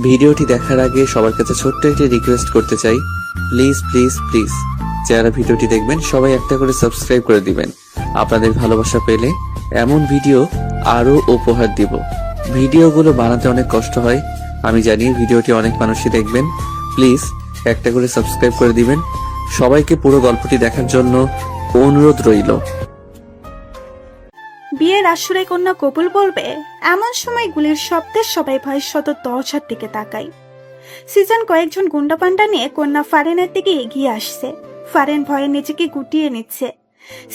ভিডিওটি দেখার আগে সবার কাছে ছোট্ট একটি রিকোয়েস্ট করতে চাই, প্লিজ প্লিজ প্লিজ যারা ভিডিওটি দেখবেন সবাই একটা করে সাবস্ক্রাইব করে দিবেন। আপনাদের ভালোবাসা পেলে এমন ভিডিও আরো উপহার দিব। ভিডিওগুলো বানাতে অনেক কষ্ট হয়, আমি জানি। ভিডিওটি অনেক মানুষই দেখবেন, প্লিজ একটা করে সাবস্ক্রাইব করে দিবেন। সবাইকে পুরো গল্পটি দেখার জন্য অনুরোধ রইল। বিয়ের আসরে কন্যা কবুল বলবে এমন সময় গুলির শব্দে সবাই ভয়ের শত দরজার দিকে তাকায়। সিজন কয়েকজন গুন্ডাপান্ডা নিয়ে কন্যা ফারেনের দিকে এগিয়ে আসছে। ফারেন ভয়ে নিজেকে গুটিয়ে নিচ্ছে।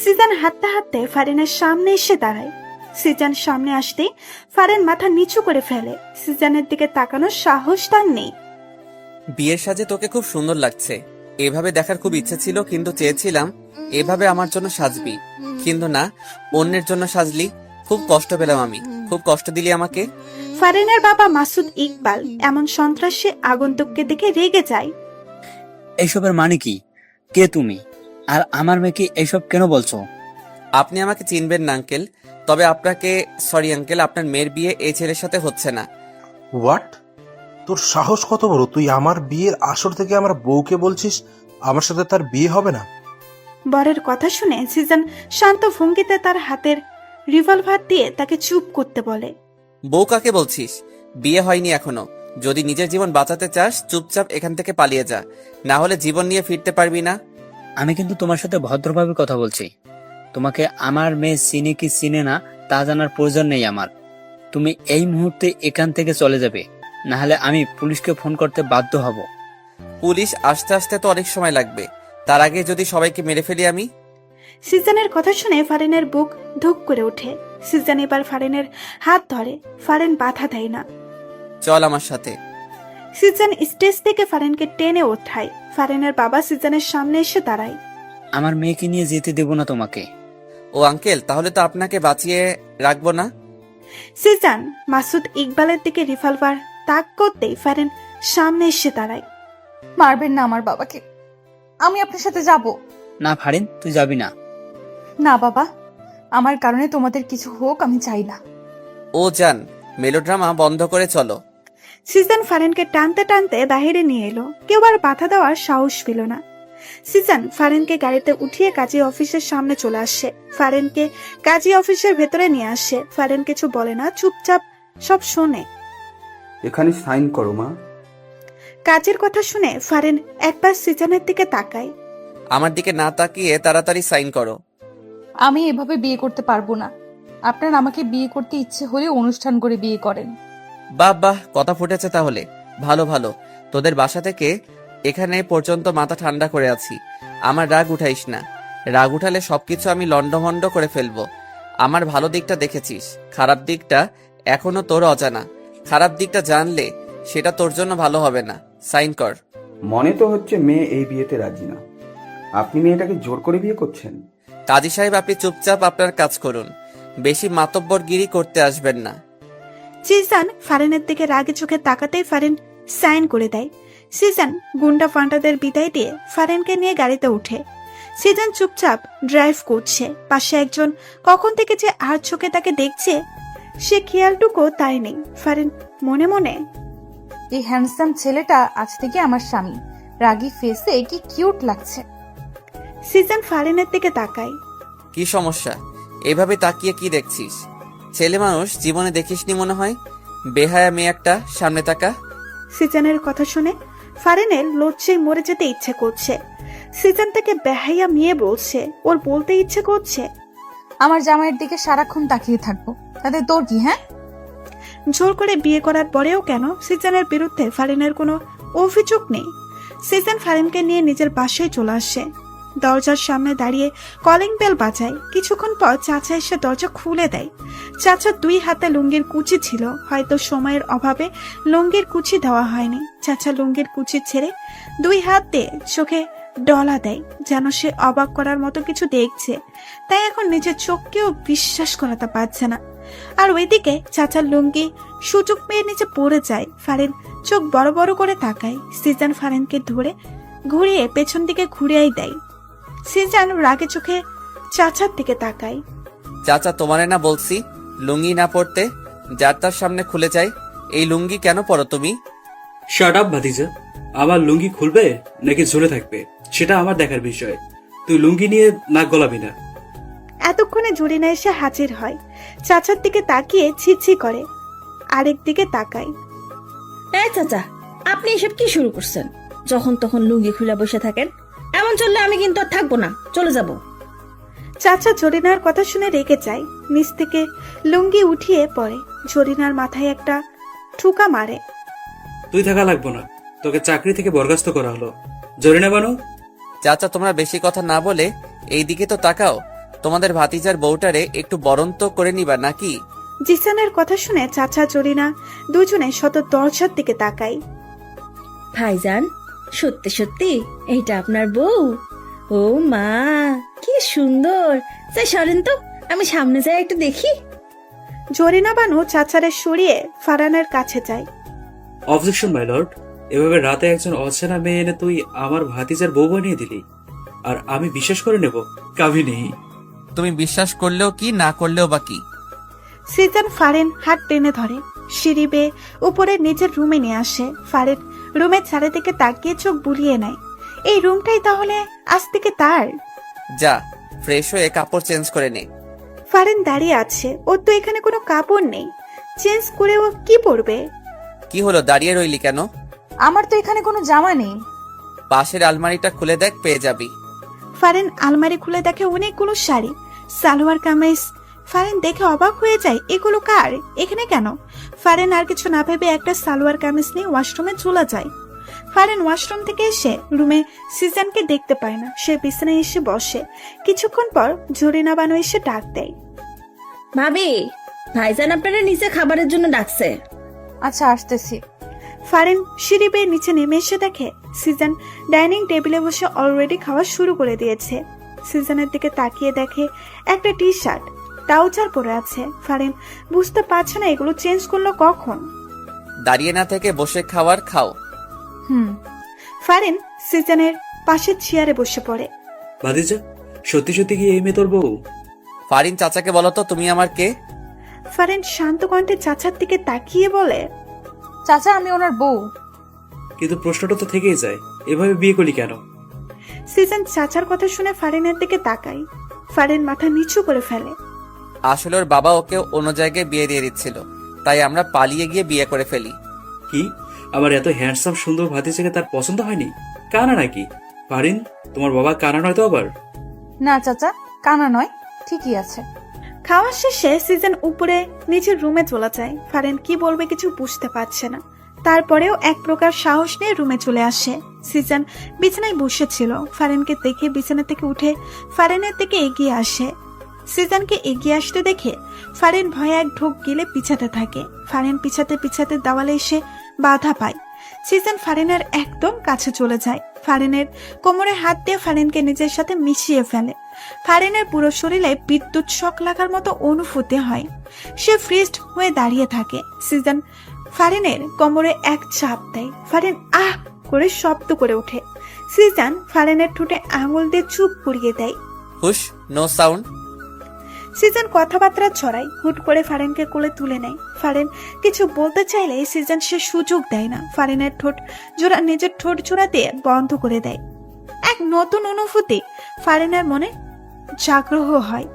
সিজন হাঁটতে হাঁটতে ফারেনের সামনে এসে দাঁড়ায়। সিজন সামনে আসতেই ফারেন মাথা নিচু করে ফেলে। সিজনের দিকে তাকানোর সাহস তার নেই। বিয়ের সাজে তোকে খুব সুন্দর লাগছে। এভাবে দেখার খুব ইচ্ছে ছিল, কিন্তু চেয়েছিলাম এভাবে আমার জন্য সাজবি, কিন্তু না, অন্যের জন্য সাজলি। খুব কষ্ট পেলাম আমি, খুব কষ্ট দিলি আমাকে। ফারেনের বাবা মাসুদ ইকবাল এমন সন্ত্রাসী আগন্তুককে দেখে রেগে যায়। এইসবের মানে কি? কে তুমি? আর আমার মেয়েকে এইসব কেন বলছো? আপনি আমাকে চিনবেন না আঙ্কেল, তবে আপনাকে সরি আঙ্কেল, আপনার মেয়ের বিয়ে এই ছেলের সাথে হচ্ছে না। হোয়াট? তোর সাহস কত বড়? তুই আমার বিয়ের আসর থেকে আমার বউকে বলছিস আমার সাথে তার বিয়ে হবে না? বরের কথা শুনে সিজন শান্ত ভঙ্গিতে তার হাতের রিভলভার দিয়ে তাকে চুপ করতে বলে। বউ কাকে বলছিস? বিয়ে হয়নি এখনো। যদি নিজের জীবন বাঁচাতে চাস চুপচাপ এখান থেকে পালিয়ে যা, না হলে জীবন নিয়ে ফিরতে পারবি না। আমি কিন্তু তোমার সাথে ভদ্রভাবে কথা বলছি। তোমাকে আমার মেয়ে চিনে কি চিনে না তা জানার প্রয়োজন নেই আমার। তুমি এই মুহূর্তে এখান থেকে চলে যাবে, না হলে আমি পুলিশকে ফোন করতে বাধ্য হব। পুলিশ আসতে আসতে তো অনেক সময় লাগবে, তার আগে যদি সবাইকে মেরে ফেলি আমি। সিজনের কথা শুনে ফারেনের বুক ধুক করে ওঠে। সিজন এবার ফারেনের হাত ধরে। ফারেন বাধা দেয় না। চল আমার সাথে। সিজন স্টেজ থেকে ফারেনকে টেনে ওঠায়। ফারেনের বাবা সিজনের সামনে এসে দাঁড়ায়। আমার মেয়েকে নিয়ে যেতে দেব না তোমাকে। ও আঙ্কেল, তাহলে তো আপনাকে বাঁচিয়ে রাখবো না। সিজন মাসুদ ইকবালের দিকে রিভলভার তাক করতেই ফারেন সামনে এসে দাঁড়ায়। মারবেন না আমার বাবাকে, আমি আপনার সাথে যাব। না ফারিন, তুই যাবি না। না বাবা, আমার কারণে তোমাদের কিছু হোক আমি চাই না। ও যান, মেলোড্রামা বন্ধ করে চলো। সিজন ফারেনকে টানতে টানতে বাহিরে নিয়ে এলো। কেউ আর বাধা দেওয়ার সাহস পেল না। সিজন ফারেনকে গাড়িতে উঠিয়ে কাজী অফিসের সামনে চলে আসে। ফারেনকে কাজী অফিসের ভেতরে নিয়ে আসে। ফারেন কিছু বলে না, চুপচাপ সব শোনে। এখানে সাইন করো মা। কাজের কথা শুনে ফারেন একবার সিজনের দিকে তাকায়। আমার দিকে না তাকিয়ে তাড়াতাড়ি সাইন করো। আমি এভাবে বিয়ে করতে পারবো না। আপনার আমাকে বিয়ে করতে ইচ্ছে হলে অনুষ্ঠান করে বিয়ে করেন। বাহ বাহ, কথা ফুটেছে তাহলে। ভালো ভালো, তোদের বাসা থেকে এখানে পর্যন্ত মাথা ঠান্ডা করে আছি। আমার রাগ উঠাইস না, রাগ উঠালে সবকিছু আমি লন্ডভন্ড করে ফেলবো। আমার ভালো দিকটা দেখেছিস, খারাপ দিকটা এখনো তোর অজানা। খারাপ দিকটা জানলে সেটা তোর জন্য ভালো হবে না। সাইন কর। মনে তো হচ্ছে মেয়ে এই বিয়েতে রাজি না। আপনি মেয়েটাকে জোর করে বিয়ে করছেন? কাজী সাহেব, আপনি চুপচাপ আপনার কাজ করুন, বেশি মাতব্বরগিরি করতে আসবেন না। সিজন ফারেনের দিকে রাগে চোখে তাকাতেই ফারেন সাইন করে দেয়। সিজন গুন্ডা ফান্ডাদের বিদায় দিয়ে ফারেনকে নিয়ে গাড়িতে উঠে। সিজন চুপচাপ ড্রাইভ করছে। পাশে একজন কখন থেকে যে আর চোখে তাকে দেখছে সে খেয়ালটুকু তাই নেই। ফারেন মনে মনে, এই হ্যান্ডসাম ছেলেটা আজ থেকে আমার স্বামী। রাগী ফেসে কি কিউট লাগছে। সিজন ফারেনের দিকে তাকায়। কি সমস্যা? এভাবে তাকিয়ে কি দেখছিস? ছেলে মানুষ জীবনে দেখিসনি মনে হয়। বেহায়া মেয়ে একটা, সামনে তাকা। সিজনের কথা শুনে ফারেনের লজ্জায় মরে যেতে ইচ্ছে করছে। সিজন তাকে বেহাইয়া মেয়ে বলছে, ওর বলতে ইচ্ছে করছে আমার জামাইয়ের দিকে সারাক্ষণ তাকিয়ে থাকবো, তাতে তোর কি? হ্যাঁ, জোর করে বিয়ে করার পরেও কেন সিজনের বিরুদ্ধে ফারেনের কোনো অভিযোগ নেই। সিজন ফারেনকে নিয়ে নিজের বাসায় চলে আসে। দরজার সামনে দাঁড়িয়ে কলিং বেল বাজায়। কিছুক্ষণ পর চাচা এসে দরজা খুলে দেয়। চাচা দুই হাতে লুঙ্গির কুচি ছিল, হয়তো সময়ের অভাবে লুঙ্গির কুচি দেওয়া হয়নি। চাচা লুঙ্গির কুচি ছেড়ে দুই হাত দিয়ে চোখে ডলা দেয়, যেন সে অবাক করার মতো কিছু দেখছে। তাই এখন নিজের চোখকেও বিশ্বাস করাতে পারছে না। আর ওইদিকে চাচার লুঙ্গি সুযোগ পেয়ে নিচে পড়ে যায়। ফারেন চোখ বড় বড় করে তাকায়। সিজন ফারেনকে ধরে ঘুরিয়ে পেছন দিকে ঘুরিয়েই দেয়। সিজন রাগে চোখে চাচার দিকে তাকায়। চাচা, তোমারে না বলছি লুঙ্গি না পরতে? যার তার সামনে খুলে যায়। এই লুঙ্গি কেন পরো তুমি? শাট আপ ভাতিজা, আমার লুঙ্গি খুলবে নাকি ঝুলে থাকবে সেটা আমার দেখার বিষয়। তুই লুঙ্গি নিয়ে নাক গলাবি না। এতক্ষণে জরিনা এসে হাজির হয়। চাচার দিকে তাকিয়ে ছি করে, আরেক দিকে তাকায়। চাচা, আপনি এসব কি শুরু করছেন? যখন তখন লুঙ্গি খুলে বসে থাকেন, এমন চললে আমি কিন্তু আর থাকবো না, চলে যাব। চাচা জরিনার কথা শুনে রেগে যায়, নিচ থেকে লুঙ্গি উঠিয়ে পড়ে। জরিনার মাথায় একটা ঠুকা মারে। তুই থাকা লাগবো না, তোকে চাকরি থেকে বরখাস্ত করা হলো। জরিনা বানু, চাচা তোমরা বেশি কথা না বলে এই দিকে তো তাকাও। তোমাদের ভাতিজার বউটারে একটু বরণ তো করে নিবা নাকি? জিসানের কথা শুনে চাচা জরিনা দুজনে শত দরজার দিকে তাকায়। ভাইজান, সত্যি সত্যি এইটা আপনার বউ? ও মা, কি সুন্দর! যাই সরেন তো, আমি সামনে যাই একটু দেখি। জরিনা বানু চাচারে সরিয়ে ফারানের কাছে যায়। Objection my lord. এভাবে রাতে একজন অচেনা মেয়ে এনে তুই আমার ভাতিজার বউ বানিয়ে দিলি, আর আমি বিশ্বাস করে নেব? কাবিনী, তুমি বিশ্বাস করলেও কি না করলেও বা কি? সিজন ফারেন হাত টেনে ধরে, সিঁড়ি বেয়ে উপরে নিজের রুমে নিয়ে আসে। ফারেন রুমের চারিদিকে তাকিয়ে চোখ বুলিয়ে নেয়। এই রুমটাই তাহলে আজ থেকে তার। যা, ফ্রেশ হয়ে কাপড় চেঞ্জ করে নে। ফারেন দাঁড়িয়ে আছে, ওর তো এখানে কোনো কাপড় নেই, চেঞ্জ করে ও কি পরবে? কি হলো, দাঁড়িয়ে রইলি কেন? আমার তো এখানে কোনো জামা নেই। পাশের আলমারিটা খুলে দেখ, পেয়ে যাবি। ফারেন আলমারি খুলে দেখে অনেকগুলো শাড়ি, সালোয়ার কামিজ। ফারেন দেখে অবাক হয়ে যায়, এগুলো কার, এখানে কেন? ফারেন আর কিছু না ভেবে একটা সালোয়ার কামিজ নিয়ে ওয়াশরুমে চলে যায়। ফারেন ওয়াশরুম থেকে এসে রুমে সিজনকে দেখতে পায় না। সে বিছানায় এসে বসে। কিছুক্ষণ পর জরিনা বানু এসে ডাক দেয়। ভাবি, ভাইজান আপনারা নিচে খাবারের জন্য ডাকছে। আচ্ছা, আসতেছি। ফারেন সিঁড়ি বেয়ে নিচে নেমে এসে দেখে সিজন ডাইনিং টেবিলে বসে অলরেডি খাওয়া শুরু করে দিয়েছে। সিজনের দিকে তাকিয়ে দেখে একটা টি শার্ট ট্রাউজার পরে আছে। ফারেন বুঝতে পারছে না এগুলো চেঞ্জ করলো কখন। দাঁড়িয়ে না থেকে বসে খাওয়ার খাও। ফারেন সিজনের পাশের চেয়ারে বসে পড়ে। ভাতিজা, সত্যি সত্যি কি এই মেয়ে তোর বউ? ফারিন, চাচাকে বলো তো তুমি আমার কে? ফারেন শান্ত কণ্ঠে চাচার দিকে তাকিয়ে বলে, চাচা, আমি ওনার বউ। কিন্তু প্রশ্নটা তো থেকেই যায়, এভাবে বিয়ে করলি কেন? সিজন চাচার কথা শুনে ফারেনের দিকে তাকাই। ফারেন মাথা নিচু করে ফেলে। আসলে ওর বাবা ওকে অন্য জায়গায় বিয়ে দিয়ে দিচ্ছিল, তাই আমরা পালিয়ে গিয়ে বিয়ে করে ফেলি। কি, আমার এত হ্যান্ডসাম সুন্দর ভাতিজাকে তার পছন্দ হয়নি? কানা নাকি? ফারিন, তোমার বাবা কানা নয় তো আবার? না চাচা, কানা নয়, ঠিকই আছে। খাওয়া শেষে সিজন উপরে নিজের রুমে চলে যায়। ফারেন কি বলবে কিছু বুঝতে পারছে না। তারপরেও এক প্রকার সাহস নিয়ে রুমে চলে আসে। সিজন বিছানায় বসেছিল। ফারেনকে দেখে বিছানা থেকে উঠে ফারেনের দিকে এগিয়ে আসে। সিজনকে এগিয়ে আসতে দেখে ফারেন ভয়ে এক ঢোক গিলে পিছাতে থাকে। ফারেন পিছাতে দেওয়ালে এসে বাধা পায়। সিজন ফারেনের একদম কাছে চলে যায়। ফারেনের কোমরে হাত দিয়ে ফারেনকে নিজের সাথে মিশিয়ে ফেলে। ফারেনের পুরো শরীরে বিদ্যুৎ শক লাগার মতো অনুভূতি হয়। সে ফ্রিজড হয়ে দাঁড়িয়ে থাকে। সিজন ফারেনের কোমরে এক চাপ দেয়। ফারেন আহ করে শব্দ করে ওঠে। সিজন ফারেনের ঠোঁটে আঙুল দিয়ে চুপ করিয়ে দেয়। হুশ, নো সাউন্ড। সিজন কথাবার্তা ছড়ায়। হুট করে ফারেনকে কোলে তুলে নেয়। ফারেন কিছু বলতে চাইলে সিজন সে সুযোগ দেয় না। ফারেনের নিজের ঠোঁট জোড়া দিয়ে বন্ধ করে দেয়। এক নতুন অনুভূতি ফারেনের মনে জাগ্রহ হয়,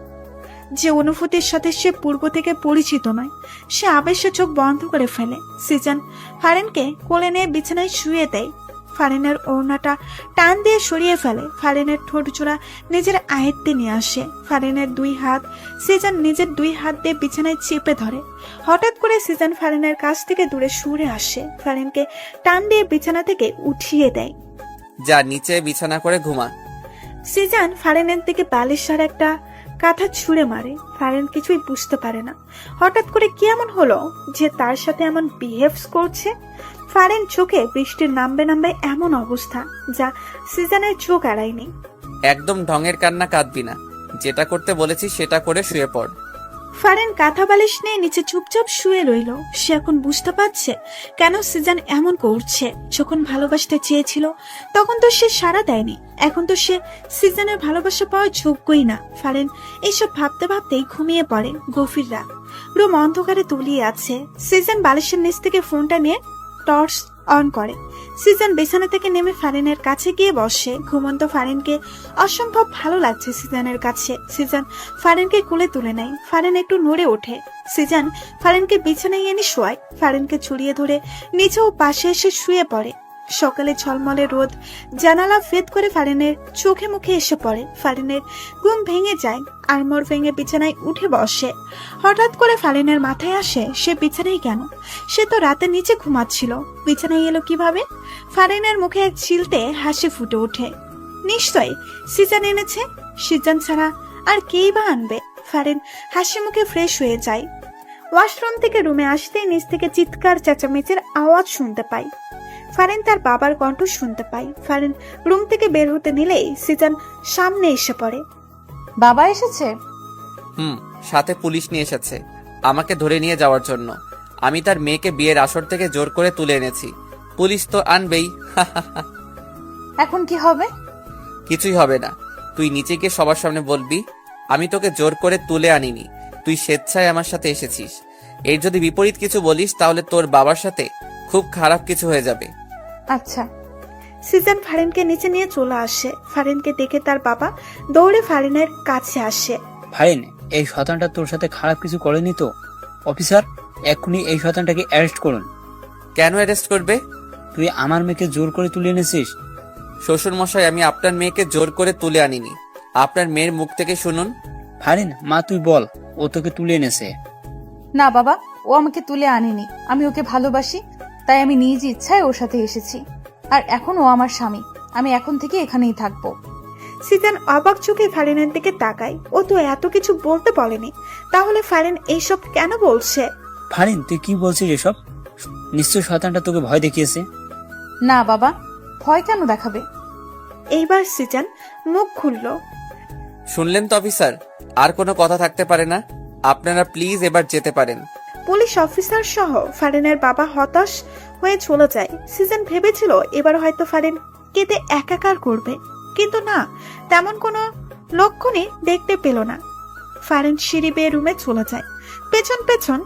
যে অনুভূতির সাথে সে পূর্ব থেকে পরিচিত নয়। সে আবেশে চোখ বন্ধ করে ফেলে। সিজন ফারেনকে কোলে নিয়ে বিছানায় শুয়ে দেয়। ফারেনের ওড়নাটা টান দিয়ে সরিয়ে ফেলে। ফারেনের ঠোঁট জোড়া নিজের আয়ত্তে নিয়ে আসে। ফারেনের দুই হাত সিজন নিজের দুই হাত দিয়ে বিছানায় চেপে ধরে। হঠাৎ করে সিজন ফারেনের কাছ থেকে দূরে সরে আসে। ফারেনকে টান দিয়ে বিছানা থেকে উঠিয়ে দেয়। যা, নিচে বিছানা করে ঘুমা। সিজন ফারেনের দিকে বালিশের একটা কাঁথা ছুঁড়ে মারে। ফারেন কিছুই বুঝতে পারে না হঠাৎ করে কি এমন হলো যে তার সাথে এমন বিহেভস করছে। ফারেন চোখে বৃষ্টির নামবে এমন অবস্থা যা সিজনের চোখ এড়ায়নি। একদম ঢঙের কান্না কাঁদবি না, যেটা করতে বলেছি সেটা করে শুয়ে পড়। ফারেন কাঁথা বালিশ নিয়ে নিচে চুপচাপ শুয়ে রইল। সে এখন বুঝতে পারছে কেন সিজন এমন করছে। যখন ভালোবাসতে চেয়েছিল তখন তো সে সাড়া দেয়নি, এখন তো সে সিজনের ভালোবাসা পাওয়ার যোগ্যই না। ফারেন এইসব ভাবতে ভাবতেই ঘুমিয়ে পড়ে। গভীর রাত, রুম অন্ধকারে তলিয়ে আছে। সিজন বালিশের নিচ থেকে ফোনটা নিয়ে টর্চ অন করে। সিজন বিছানা থেকে নেমে ফারিনের কাছে গিয়ে বসে। ঘুমন্ত ফারিনকে অসম্ভব ভালো লাগছে সিজনের কাছে। সিজন ফারিনকে কোলে তুলে নেয়। ফারিন একটু নড়ে ওঠে। সিজন ফারিনকে বিছানায় এনে শোয়ায়। ফারিনকে ছড়িয়ে ধরে নিচেও পাশে এসে শুয়ে পড়ে। সকালে ঝলমলে রোদ জানালা ভেদ করে ফারিনের চোখে মুখে এসে পড়ে। ফারিনের ঘুম ভেঙে যায়। আড়মোড় ভেঙে বিছানায় উঠে বসে। হঠাৎ করে ফারিনের মাথায় আসে সে বিছানায় কেন? সে তো রাতে নিচে ঘুমাচ্ছিল, বিছানায় এলো কিভাবে? ফারিনের মুখে এক চিলতে হাসি ফুটে ওঠে। নিশ্চয়ই সিজন এনেছে। সিজন ছাড়া আর কেই বা আনবে? ফারিন হাসি মুখে ফ্রেশ হয়ে যায়। ওয়াশরুম থেকে রুমে আসতেই নিচ থেকে চিৎকার চেঁচামেচির আওয়াজ শুনতে পায়। ফারিন তার বাবার কণ্ঠ শুনতে পায়। ফারিন রুম থেকে বের হতে নিলেই সিজন সামনে এসে পড়ে। বাবা এসেছে? সাথে পুলিশ নিয়ে এসেছে আমাকে ধরে নিয়ে যাওয়ার জন্য। আমি তার মেয়েকে বিয়ের আসর থেকে জোর করে তুলে এনেছি। পুলিশ তো আনবেই। এখন কি হবে? কিছুই হবে না। তুই নিচে গিয়ে সবার সামনে বলবি আমি তোকে জোর করে তুলে আনিনি, তুই স্বেচ্ছায় আমার সাথে এসেছিস। এর যদি বিপরীত কিছু বলিস তাহলে তোর বাবার সাথে খুব খারাপ কিছু হয়ে যাবে। আচ্ছা। সিজন ফারিনকে নিচে নিয়ে চলে আসে। ফারিনকে দেখে তার বাবা দৌড়ে ফারিনের কাছে আসে। ফারিন, এই শয়তানটা তোর সাথে খারাপ কিছু করেনি তো? অফিসার, এক্ষুনি এই শয়তানটাকে অ্যারেস্ট করুন। কেন অ্যারেস্ট করবে? তুই আমার মেয়েকে জোর করে তুলে এনেছিস। শ্বশুর মশাই, আমি আপনার মেয়েকে জোর করে তুলে আনিনি। আপনার মেয়ের মুখ থেকে শুনুন। ফারিন, মা তুই বল, ও তোকে তুলে এনেছে। না বাবা, ও আমাকে তুলে আনেনি। আমি ওকে ভালোবাসি, তাই আমি নিজ ইচ্ছায় ওর সাথে এসেছি। আর এখন ও আমার স্বামী। আমি এখন থেকে এখানেই থাকবো। সিজন অবাক চোখে ফারিনের দিকে তাকায়। ও তো এত কিছু বলতে বলেনি, তাহলে ফারিন এইসব কেন বলছে? ফারিন, তুই কি বলছিস এসব? নিশ্চয় শয়তানটা তোকে ভয় দেখিয়েছে। না বাবা, ভয় কেন দেখাবে? এইবার সিজন মুখ খুলল। শুনলেন তো অফিসার, আর কোনো কথা থাকতে পারে না। আপনারা প্লিজ এবার যেতে পারেন। পুলিশ অফিসার সহ ফারিনের বাবা হতাশ হয়ে চলে যায়। সিজন ভেবেছিল এবার হয়তো ফারিন কেঁদে একাকার করবে, কিন্তু না, তেমন কোনো লক্ষণই দেখতে পেল না। ফারিন সিঁড়ি বেয়ে রুমে চলে যায়। পেছন পেছন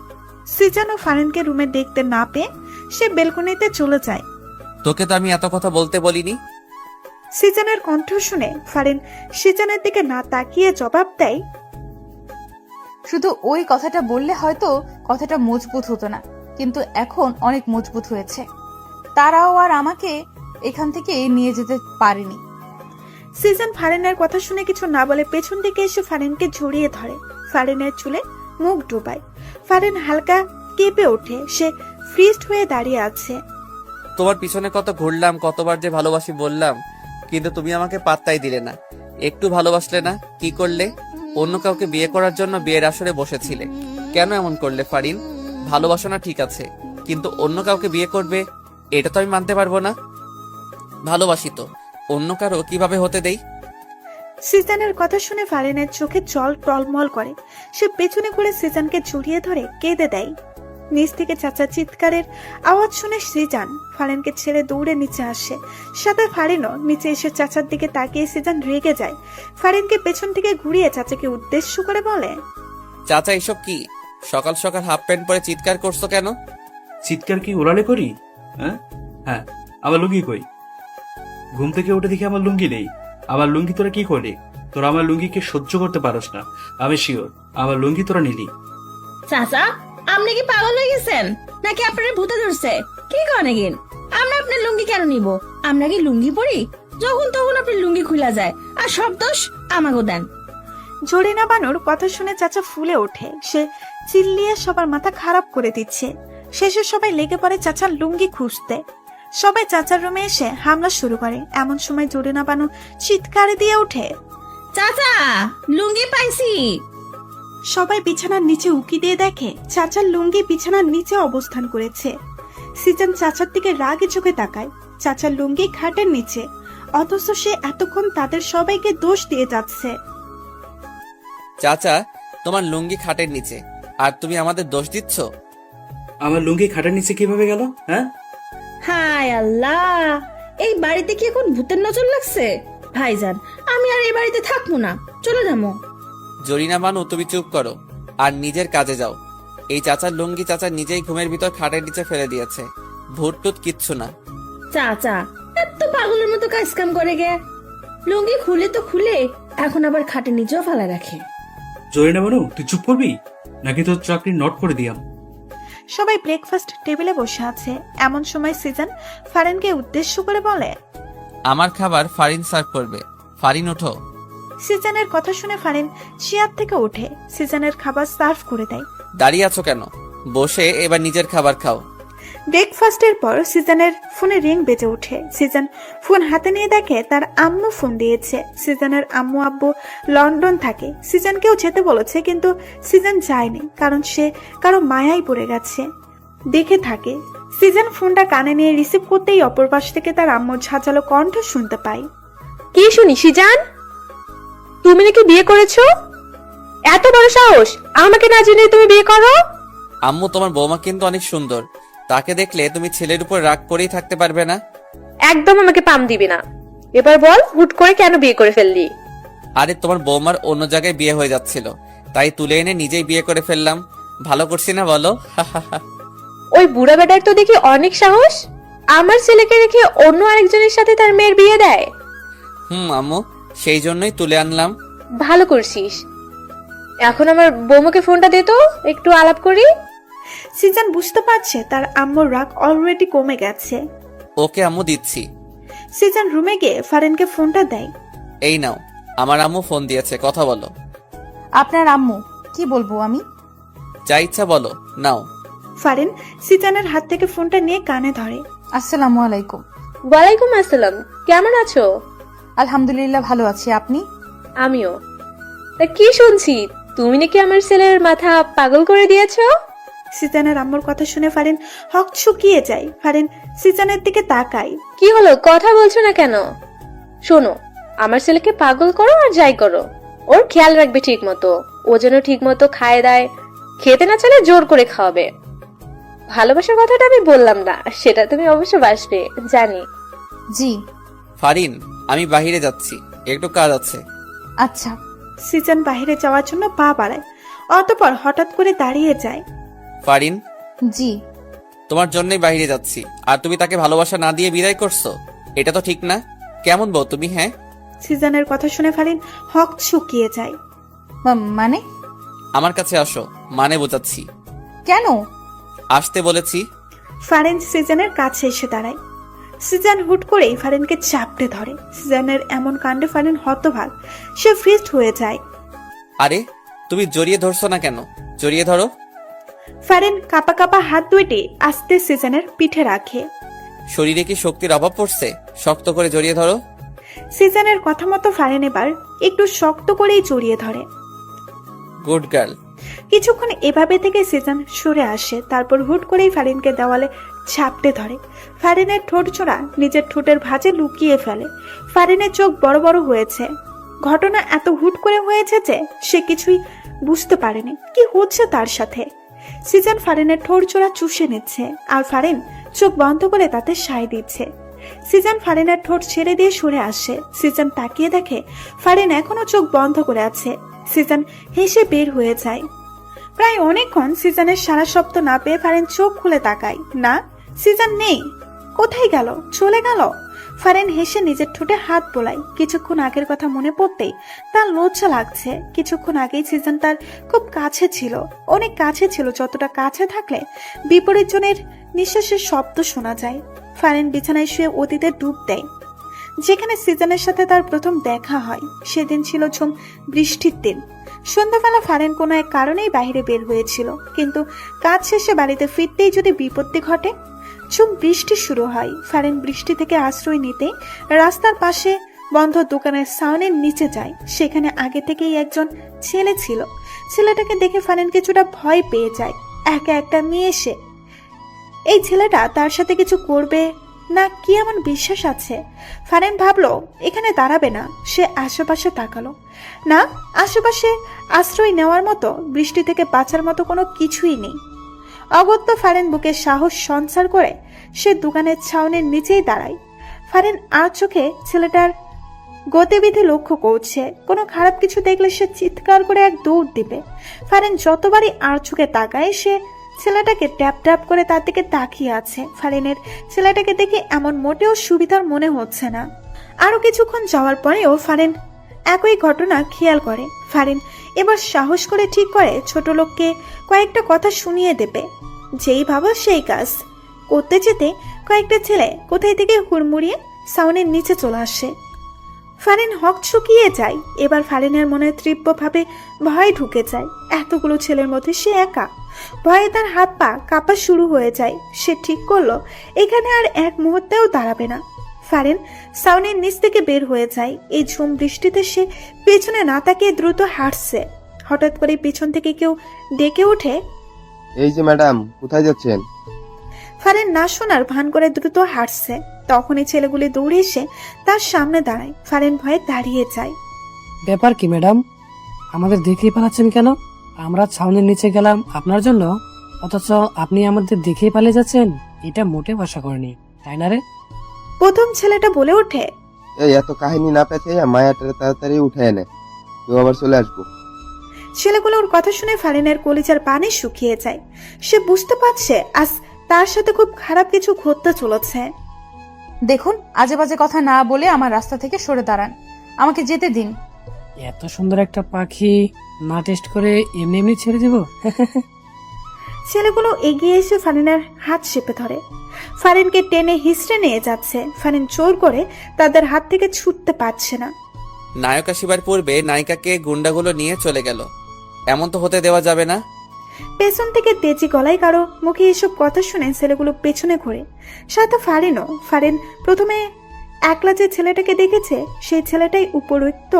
সিজন ও ফারিনকে রুমে দেখতে না পেয়ে সে বেলকনিতে চলে যায়। তোকে তো আমি এত কথা বলতে বলিনি। সিজনের কণ্ঠ শুনে ফারিন সিজনের দিকে না তাকিয়ে জবাব দেয়, শুধু ওই কথাটা বললে হয়তো কথাটা মজবুত হতো না, কিন্তু এখন অনেক মজবুত হয়েছে। তারাও আর আমাকে এখান থেকে নিয়ে যেতে পারেনি। সিজন ফারিনের কথা শুনে কিছু না বলে পেছন দিকে এসে ফারিনকে জড়িয়ে ধরে। ফারিনের চুলে মুখ ডুবায়। ফারিন হালকা কেঁপে ওঠে। সে ফ্রিজড হয়ে দাঁড়িয়ে আছে। তোমার পিছনে কত ঘুরলাম, কতবার যে ভালোবাসি বললাম, কিন্তু তুমি আমাকে পাত্তাই দিলে না। একটু ভালোবাসলে না। কি করলে? অন্য কাউকে বিয়ে করার জন্য বিয়ের আসরে বসেছিলে। কেন এমন করলে ফারিন? ভালোবাসো না ঠিক আছে, কিন্তু অন্য কাউকে বিয়ে করবে এটা তো আমি মানতে পারবো না। ভালোবাসি তো, অন্য কারো কিভাবে হতে দেই? সিজনের কথা শুনে ফারিনের চোখে জল টলমল করে। সে পেছনে ঘুরে সিজনকে জড়িয়ে ধরে কেঁদে দেয়। নিচ থেকে চাচা চিৎকারের আওয়াজ শুনে সিজান ফারিনকে ছেড়ে দৌড়ে নিচে আসে। সাথে ফারিনও নিচে এসে চাচার দিকে তাকিয়ে সিজান রেগে যায়। ফারিনকে পেছন থেকে ঘুরিয়ে চাচাকে উদ্দেশ্য করে বলে, চাচা এসব কি? সকাল সকাল হাফ প্যান্ট পরে চিৎকার করছো কেন? চিৎকার কি ওলালে করি? হ্যাঁ হ্যাঁ, আমার লুঙ্গি কই? ঘুম থেকে উঠে দেখি আমার লুঙ্গি নেই। আমার লুঙ্গি তোরা কি করলি? তোরা আমার লুঙ্গিকে সহ্য করতে পারস না, আমি শিওর। আমার লুঙ্গি তোরা নিলি। চাচা, আপনি কি পাগল হয়ে গেছেন নাকি আপনার ভূতে ধরছে? কি করেন? আমরা আপনার লুঙ্গি কেন নিব? আমরা কি লুঙ্গি পরি? যখন তখন আপনার লুঙ্গি খুলা যায়, আর সব দোষ আমাকে দেন। জরিনা বানুর কথা শুনে চাচা ফুলে ওঠে। সে চিল্লিয়ে সবার মাথা খারাপ করে দিচ্ছে। শেষে সবাই লেগে পড়ে চাচার লুঙ্গি খুঁজতে। সবাই চাচার রুমে এসে হামলা শুরু করে। এমন সময় জরিনা বানু চিৎকার দিয়ে ওঠে, চাচা, লুঙ্গি পাইছি। সবাই বিছানার নিচে উকি দিয়ে দেখে চাচার লুঙ্গি বিছানার নিচে অবস্থান করেছে। সিজন চাচার দিকে রাগে চোখে তাকায়। চাচার লুঙ্গি খাটের নিচে, অথচ সে এতক্ষণ তাদের সবাইকে দোষ দিয়ে যাচ্ছে। চাচা, তোমার লুঙ্গি খাটের নিচে, আর তুমি আমাদের দোষ দিচ্ছ? আমার লুঙ্গি খাটের নিচে কিভাবে গেল? হ্যাঁ, হায় আল্লাহ, এই বাড়িতে কি এখন ভূতের নজর লাগছে? ভাইজান, আমি আর এই বাড়িতে থাকবো না, চলে যাবো। জরিনা বানু, তুমি চুপ করো আর নিজের কাজে যাও। এই চাচার লুঙ্গি চাচা নিজেই ঘুমের ভিতর খাটের নিচে ফেলে দিয়েছে। ভূত টুত কিচ্ছু না। চাচা এত পাগলের মতো কাজ কাম করে গে। লুঙ্গি খুলে তো খুলে, এখন আবার খাটে নিচেও ফেলা রাখে। জরিনা বানু, তুই চুপ করবি নাকি তোর চাকরি নট করে দিয়াম? সবাই ব্রেকফাস্ট টেবিলে বসে আছে। এমন সময় সিজন ফারিনকে উদ্দেশ্য করে বলে, আমার খাবার ফারিন সার্ভ করবে। ফারিন ওঠো। সিজনের কথা শুনে ফারিন চেয়ার থেকে ওঠে, সিজনের খাবার সার্ভ করে দেয়। দাঁড়িয়ে আছো কেন? বসে এবার নিজের খাবার খাও। ব্রেকফাস্টের পর সিজনের ফোনে রিং বেজে ওঠে। সিজন ফোন হাতে নিয়ে দেখে তার আম্মু ফোন দিয়েছে। সিজনের আম্মু আব্বু লন্ডন থাকে। সিজনকেও যেতে বলেছে, কিন্তু সিজন যায়নি, কারণ সে কারো মায়ায় পড়ে গেছে। দেখে থাকে। সিজন ফোনটা কানে নিয়ে রিসিভ করতেই অপর পাশ থেকে তার আম্মুর ঝাঁঝালো কণ্ঠ শুনতে পায়। কি শুনি সিজান? তুমি নাকি বিয়ে করেছো? এত বড় সাহস! আমাকে না জেনে তুমি বিয়ে করো? আম্মু, তোমার বৌমা কিন্তু অনেক সুন্দর। তাকে দেখলে তুমি ছেলের উপর রাগ করেই থাকতে পারবে না। একদম আমাকে পাম দিবি না। এবার বল, হুট করে কেন বিয়ে করে ফেললি? আরে তোমার বৌমার অন্য জায়গায় বিয়ে হয়ে যাচ্ছিল, তাই তুলে এনে নিজেই বিয়ে করে ফেললাম। ভালো করছি না বলো? ওই বুড়া বেটার তো দেখি অনেক সাহস, আমার ছেলেকে রেখে অন্য আরেকজনের সাথে তার মেয়ের বিয়ে দেয়। আম্মু, সেই জন্যই তুলে আনলাম। ভালো করছিস। এখন আমার বৌমাকে ফোনটা দে তো, একটু আলাপ করি। সিজন বুঝতে পারছে তার আম্মুর রাগ অলরেডি কমে গেছে। ওকে আম্মু, দিচ্ছি। সিজন রুমে গিয়ে ফারিনকে ফোনটা দেয়। এই নাও, আমার আম্মু ফোন দিয়েছে, কথা বলো। আপনার আম্মু? কি বলবো আমি? যা ইচ্ছা বলো, নাও। ফারিন সিজনের হাত থেকে ফোনটা নিয়ে কানে ধরে। আসসালামু আলাইকুম। ওয়ালাইকুম আসসালাম। কেমন আছো? আলহামদুলিল্লাহ, ভালো আছি। আপনি? আমিও। তা কি শুনছি, তুমি নাকি আমার ছেলের মাথা পাগল করে দিয়েছো? সিজনের আম্মুর কথা শুনে ফারিন হক শুকিয়ে যায়। ফারিন সিজনের দিকে তাকায়। কি হলো, কথা বলছো না কেন? শোনো, আমার ছেলেকে পাগল করো আর যাই করো, ওর খেয়াল রাখবে ঠিক মতো। ও যেন ঠিক মতো খায় দায়, খেতে না চাইলে জোর করে খাওয়াবে। ভালোবাসার কথাটা আমি বললাম না, সেটা তুমি অবশ্য বাসবে, জানি। জি। ফারিন, আমি বাহিরে যাচ্ছি, একটু কাজ আছে। আচ্ছা। সিজন বাইরে যাওয়ার জন্য পা বাড়ায়, অতঃপর হঠাৎ করে দাঁড়িয়ে যায়। ফারিন, জি। তোমার জন্যই বাইরে যাচ্ছি, আর তুমি তাকে ভালোবাসা না দিয়ে বিদায় করছো? এটা তো ঠিক না। কেমন বউ তুমি? হ্যাঁ, সিজনের কথা শুনে ফারিন হক শুকিয়ে যায়। মানে? আমার কাছে আসো, মানে বোঝাচ্ছি। কেন? আসতে বলেছি। ফারিন সিজনের কাছে এসে দাঁড়ায়। সিজন হুট করেই ফারিনকে চাপড়ে ধরে। সিজনের এমন কাণ্ডে ফারিন হতবাক, সে ফিস্ট হয়ে যায়। আরে, তুমি জড়িয়ে ধরছো না কেন? জড়িয়ে ধরো। ফারিন কাপা কাপা হাত দুইটি আস্তে সিজনের পিঠে রাখে। শরীরে কি শক্তির অভাব পড়ছে? শক্ত করে জড়িয়ে ধরো। সিজনের কথা মতো ফারিন এবার একটু শক্ত করেই জড়িয়ে ধরে। Good girl. কিছুক্ষণ এভাবে থেকে সিজন সরে আসে, তারপর হুট করেই ফারিনকে দেওয়ালে চাপটে ধরে। ফারিনের ঠোঁট চোরা নিজের ঠোঁটের ভাঁজে লুকিয়ে ফেলে। ফারিনের চোখ বড় বড় হয়েছে। ঘটনা এত হুট করে হয়েছে যে সে কিছুই বুঝতে পারেনি কি হচ্ছে তার সাথে। সিজন ফারিনের ঠোঁট চোরা চুষে নিচ্ছে, আর ফারিন চোখ বন্ধ করে তাতে সায় দিচ্ছে। সিজন ফারিনের ঠোঁট ছেড়ে দিয়ে সরে আসে। সিজন তাকিয়ে দেখে ফারিন এখনো চোখ বন্ধ করে আছে। সিজন হেসে বের হয়ে যায়। প্রায় অনেকক্ষণ সিজনের সারা শব্দ না পেয়ে ফারিন চোখ খুলে তাকায়। না, সিজন নেই। কোথায় গেল? চলে গেল? ফারিন হেসে নিজের ঠোঁটে হাত বোলায়। কিছুক্ষণ আগের কথা মনে পড়তেই তার লজ্জা লাগছে। কিছুক্ষণ আগেই সিজন তার খুব কাছে ছিল, অনেক কাছে ছিল, যতটা কাছে থাকলে বিপরীত জনের নিঃশ্বাসের শব্দ শোনা যায়। ফারিন বিছানায় শুয়ে অতীতে ডুব দেয়। যেখানে সিজনের সাথে তার প্রথম দেখা হয় সেদিন ছিল ঝুম বৃষ্টির দিন। সন্ধ্যাবেলা ফারিন কোনো এক কারণেই বাইরে বের হয়েছিল, কিন্তু কাজ শেষে বাড়িতে ফিরতেই যদি বিপত্তি ঘটে। ঝুম বৃষ্টি শুরু হয়। ফারিন বৃষ্টি থেকে আশ্রয় নিতে রাস্তার পাশে বন্ধ দোকানের ছাউনির নিচে যায়। সেখানে আগে থেকেই একজন ছেলে ছিল। ছেলেটাকে দেখে ফারিন কিছুটা ভয় পেয়ে যায়। একা একটা মেয়ে সে। এই ছেলেটা তার সাথে কিছু করবে না কি এমন বিশ্বাস আছে? ফারিন ভাবলো এখানে দাঁড়াবে না। সে আশেপাশে তাকালো। না, আশেপাশে আশ্রয় নেওয়ার মতো, বৃষ্টি থেকে বাঁচার মতো কোনো কিছুই নেই। অগত্য ফারিন বুকে সাহস সঞ্চার করে সে দোকানের ছাউনির নিচেই দাঁড়ায়। ফারিন আর চোখে ছেলেটার গতিবিধি লক্ষ্য করছে। কোনো খারাপ কিছু দেখলে সে চিৎকার করে এক দৌড় দিবে। ফারিন যতবারই আর চোখে তাকায় সে ছেলেটাকে ট্যাপ ট্যাপ করে তার দিকে তাকিয়ে আছে। ফারিনের ছেলেটাকে দেখে এমন মোটেও সুবিধার মনে হচ্ছে না। আরো কিছুক্ষণ যাওয়ার পরেও ফারিন একই ঘটনা খেয়াল করে। ফারিন এবার সাহস করে ঠিক করে ছোট লোককে কয়েকটা কথা শুনিয়ে দেবে। যেই ভাবো সেই কাজ করতে যেতে কয়েকটা ছেলে কোথায় থেকে হুড়মুড়িয়ে সাউনের নিচে চলে আসে। ফারিন হক চুকিয়ে যায়। এবার ফারিনের মনে তীব্রভাবে ভয় ঢুকে যায়। এতগুলো ছেলের মধ্যে সে একা। ভয়ে তার হাত পা কাঁপা শুরু হয়ে যায়। সে ঠিক করলো এখানে আর এক মুহূর্তেও দাঁড়াবে না। ফারিন সাউনের নিচ থেকে বের হয়ে যায়। এই ঝুম বৃষ্টিতে সে পেছনে না তাকিয়ে দ্রুত হাঁটছে। হঠাৎ করে পিছন থেকে কেউ ডেকে ওঠে, এই যে ম্যাডাম, কোথায় যাচ্ছেন? ফারিন না শোনার ভান করে দ্রুত হাঁটছে। তখনই ছেলেগুলি দৌড়ে এসে তার সামনে দাঁড়ায়। ফারিন ভয়ে দাঁড়িয়ে যায়। ব্যাপার কি ম্যাডাম, আমাদের দেখেই পালাচ্ছেন কেন? আমরা ছাউনির নিচে গেলাম আপনার জন্য, অথচ আপনি আমাদের দেখেই পালিয়ে যাচ্ছেন। এটা মোটেও আশা করিনি, তাই না রে? প্রথম ছেলেটা বলে ওঠে, এই এত কাহিনী না পেতে মায়াটারে তাড়াতাড়ি উঠে এনে, কেউ আবার চলে আসবো। ছেলেগুলোর কথা শুনে ফারিনের কলিজার পানি শুকিয়ে যায়। সে বুঝতে পারছে আজ তার সাথে খুব খারাপ কিছু ঘটতে চলেছে। দেখুন, আজে বাজে কথা না বলে আমার রাস্তা থেকে সরে দাঁড়ান, আমাকে যেতে দিন। এত সুন্দর একটা পাখি না টেস্ট করে এমনি এমনি ছেড়ে দিব? ছেলেগুলো এগিয়ে এসে ফারিনের হাত চেপে ধরে। ফারিনকে টেনে হিসড়ে নিয়ে যাচ্ছে। ফারিন জোর করে তাদের হাত থেকে ছুটতে পারছে না। নায়ক আসিবার পূর্বে নায়িকাকে গুন্ডাগুলো নিয়ে চলে গেল। এমন তো হতে দেওয়া যাবে না। পেছন থেকে তেজি গলায় কারো মুখে এসব কথা শুনে ছেলেগুলো পেছনে ঘোরে, সাথে ফারিনও। ফারিন প্রথমে একলা যে ছেলেটাকে দেখেছে সেই ছেলেটাই উপরোক্ত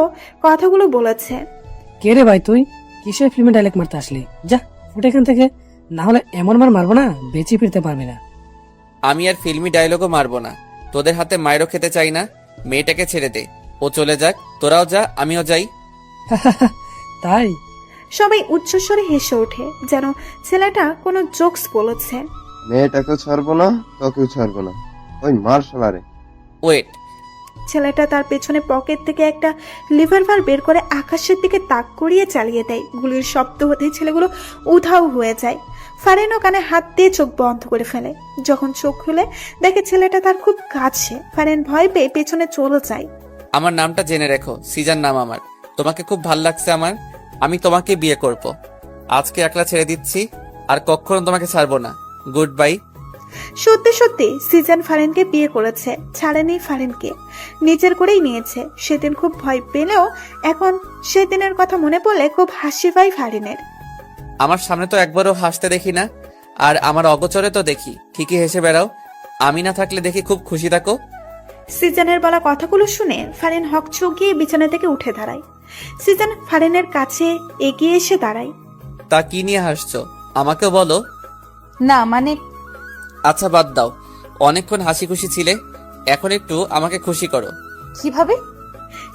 কথাগুলো বলেছে। কে রে ভাই তুই? কিসের ফিল্মে ডায়লগ মারতে আসলি? যা ফুটে এখান থেকে, না হলে এমন মার মারবো না বেঁচে ফিরতে পারবি না। আমি আর ফিল্মি ডায়লগও মারবো না। তোদের হাতে মায়েরও খেতে চাই না। মেয়েটাকে ছেড়ে দে, ও চলে যাক। তোরাও যা, আমিও যাই। তাই সবাই উচ্চস্বরে হেসে ওঠে, যেন ছেলেটা কোনো জোকস বলেছে। মেয়েটাকেও ছাড়বো না, তোকেও ছাড়বো না, ওই মার শালারে। ওয়েট, ছেলেটা তার পেছনে পকেট থেকে একটা লিভারভার বের করে আকাশের দিকে তাক করিয়ে চালিয়ে দেয়। গুলির শব্দ হতেই ছেলেগুলো উধাও হয়ে যায়। ফারিনও কানে হাত দিয়ে চোখ বন্ধ করে ফেলে। যখন চোখ খুলে দেখে ছেলেটা তার খুব কাছে, ফারিন ভয় পেয়ে পেছনে চলে যায়। আমার নামটা জেনে রেখো, সিজান নাম আমার। তোমাকে খুব ভাল লাগছে আমার। আমি তোমাকে বিয়ে করব। আজকে একলা ছেড়ে দিচ্ছি, আর কখনো তোমাকে ছাড়বো না। Good bye. সত্যি সত্যি সিজন ফারিনকে বিয়ে করেছে, ছাড়েনি ফারিনকে, নিজের করেই নিয়েছে। সেদিন খুব ভয় পেলেও এখন সেদিনের কথা মনে পড়লে খুব হাসি পায় ফারিনের। আমার সামনে তো একবারও হাসতে দেখি না, আর আমার অগোচরে তো দেখি ঠিকই হেসে বেড়াও। আমি না থাকলে দেখি খুব খুশি থাকো। সিজনের বলা কথাগুলো শুনে ফারিন হক চকিয়ে বিছানা থেকে উঠে দাঁড়ায়। সিজন ফারিনের কাছে এগিয়ে এসে দাঁড়ায়। তা কি নিয়ে হাসছো, আমাকেও বলো। না মানে, আচ্ছা বাদ দাও, অনেকক্ষণ হাসি খুশি ছিলে, এখন একটু আমাকে খুশি করো। কিভাবে?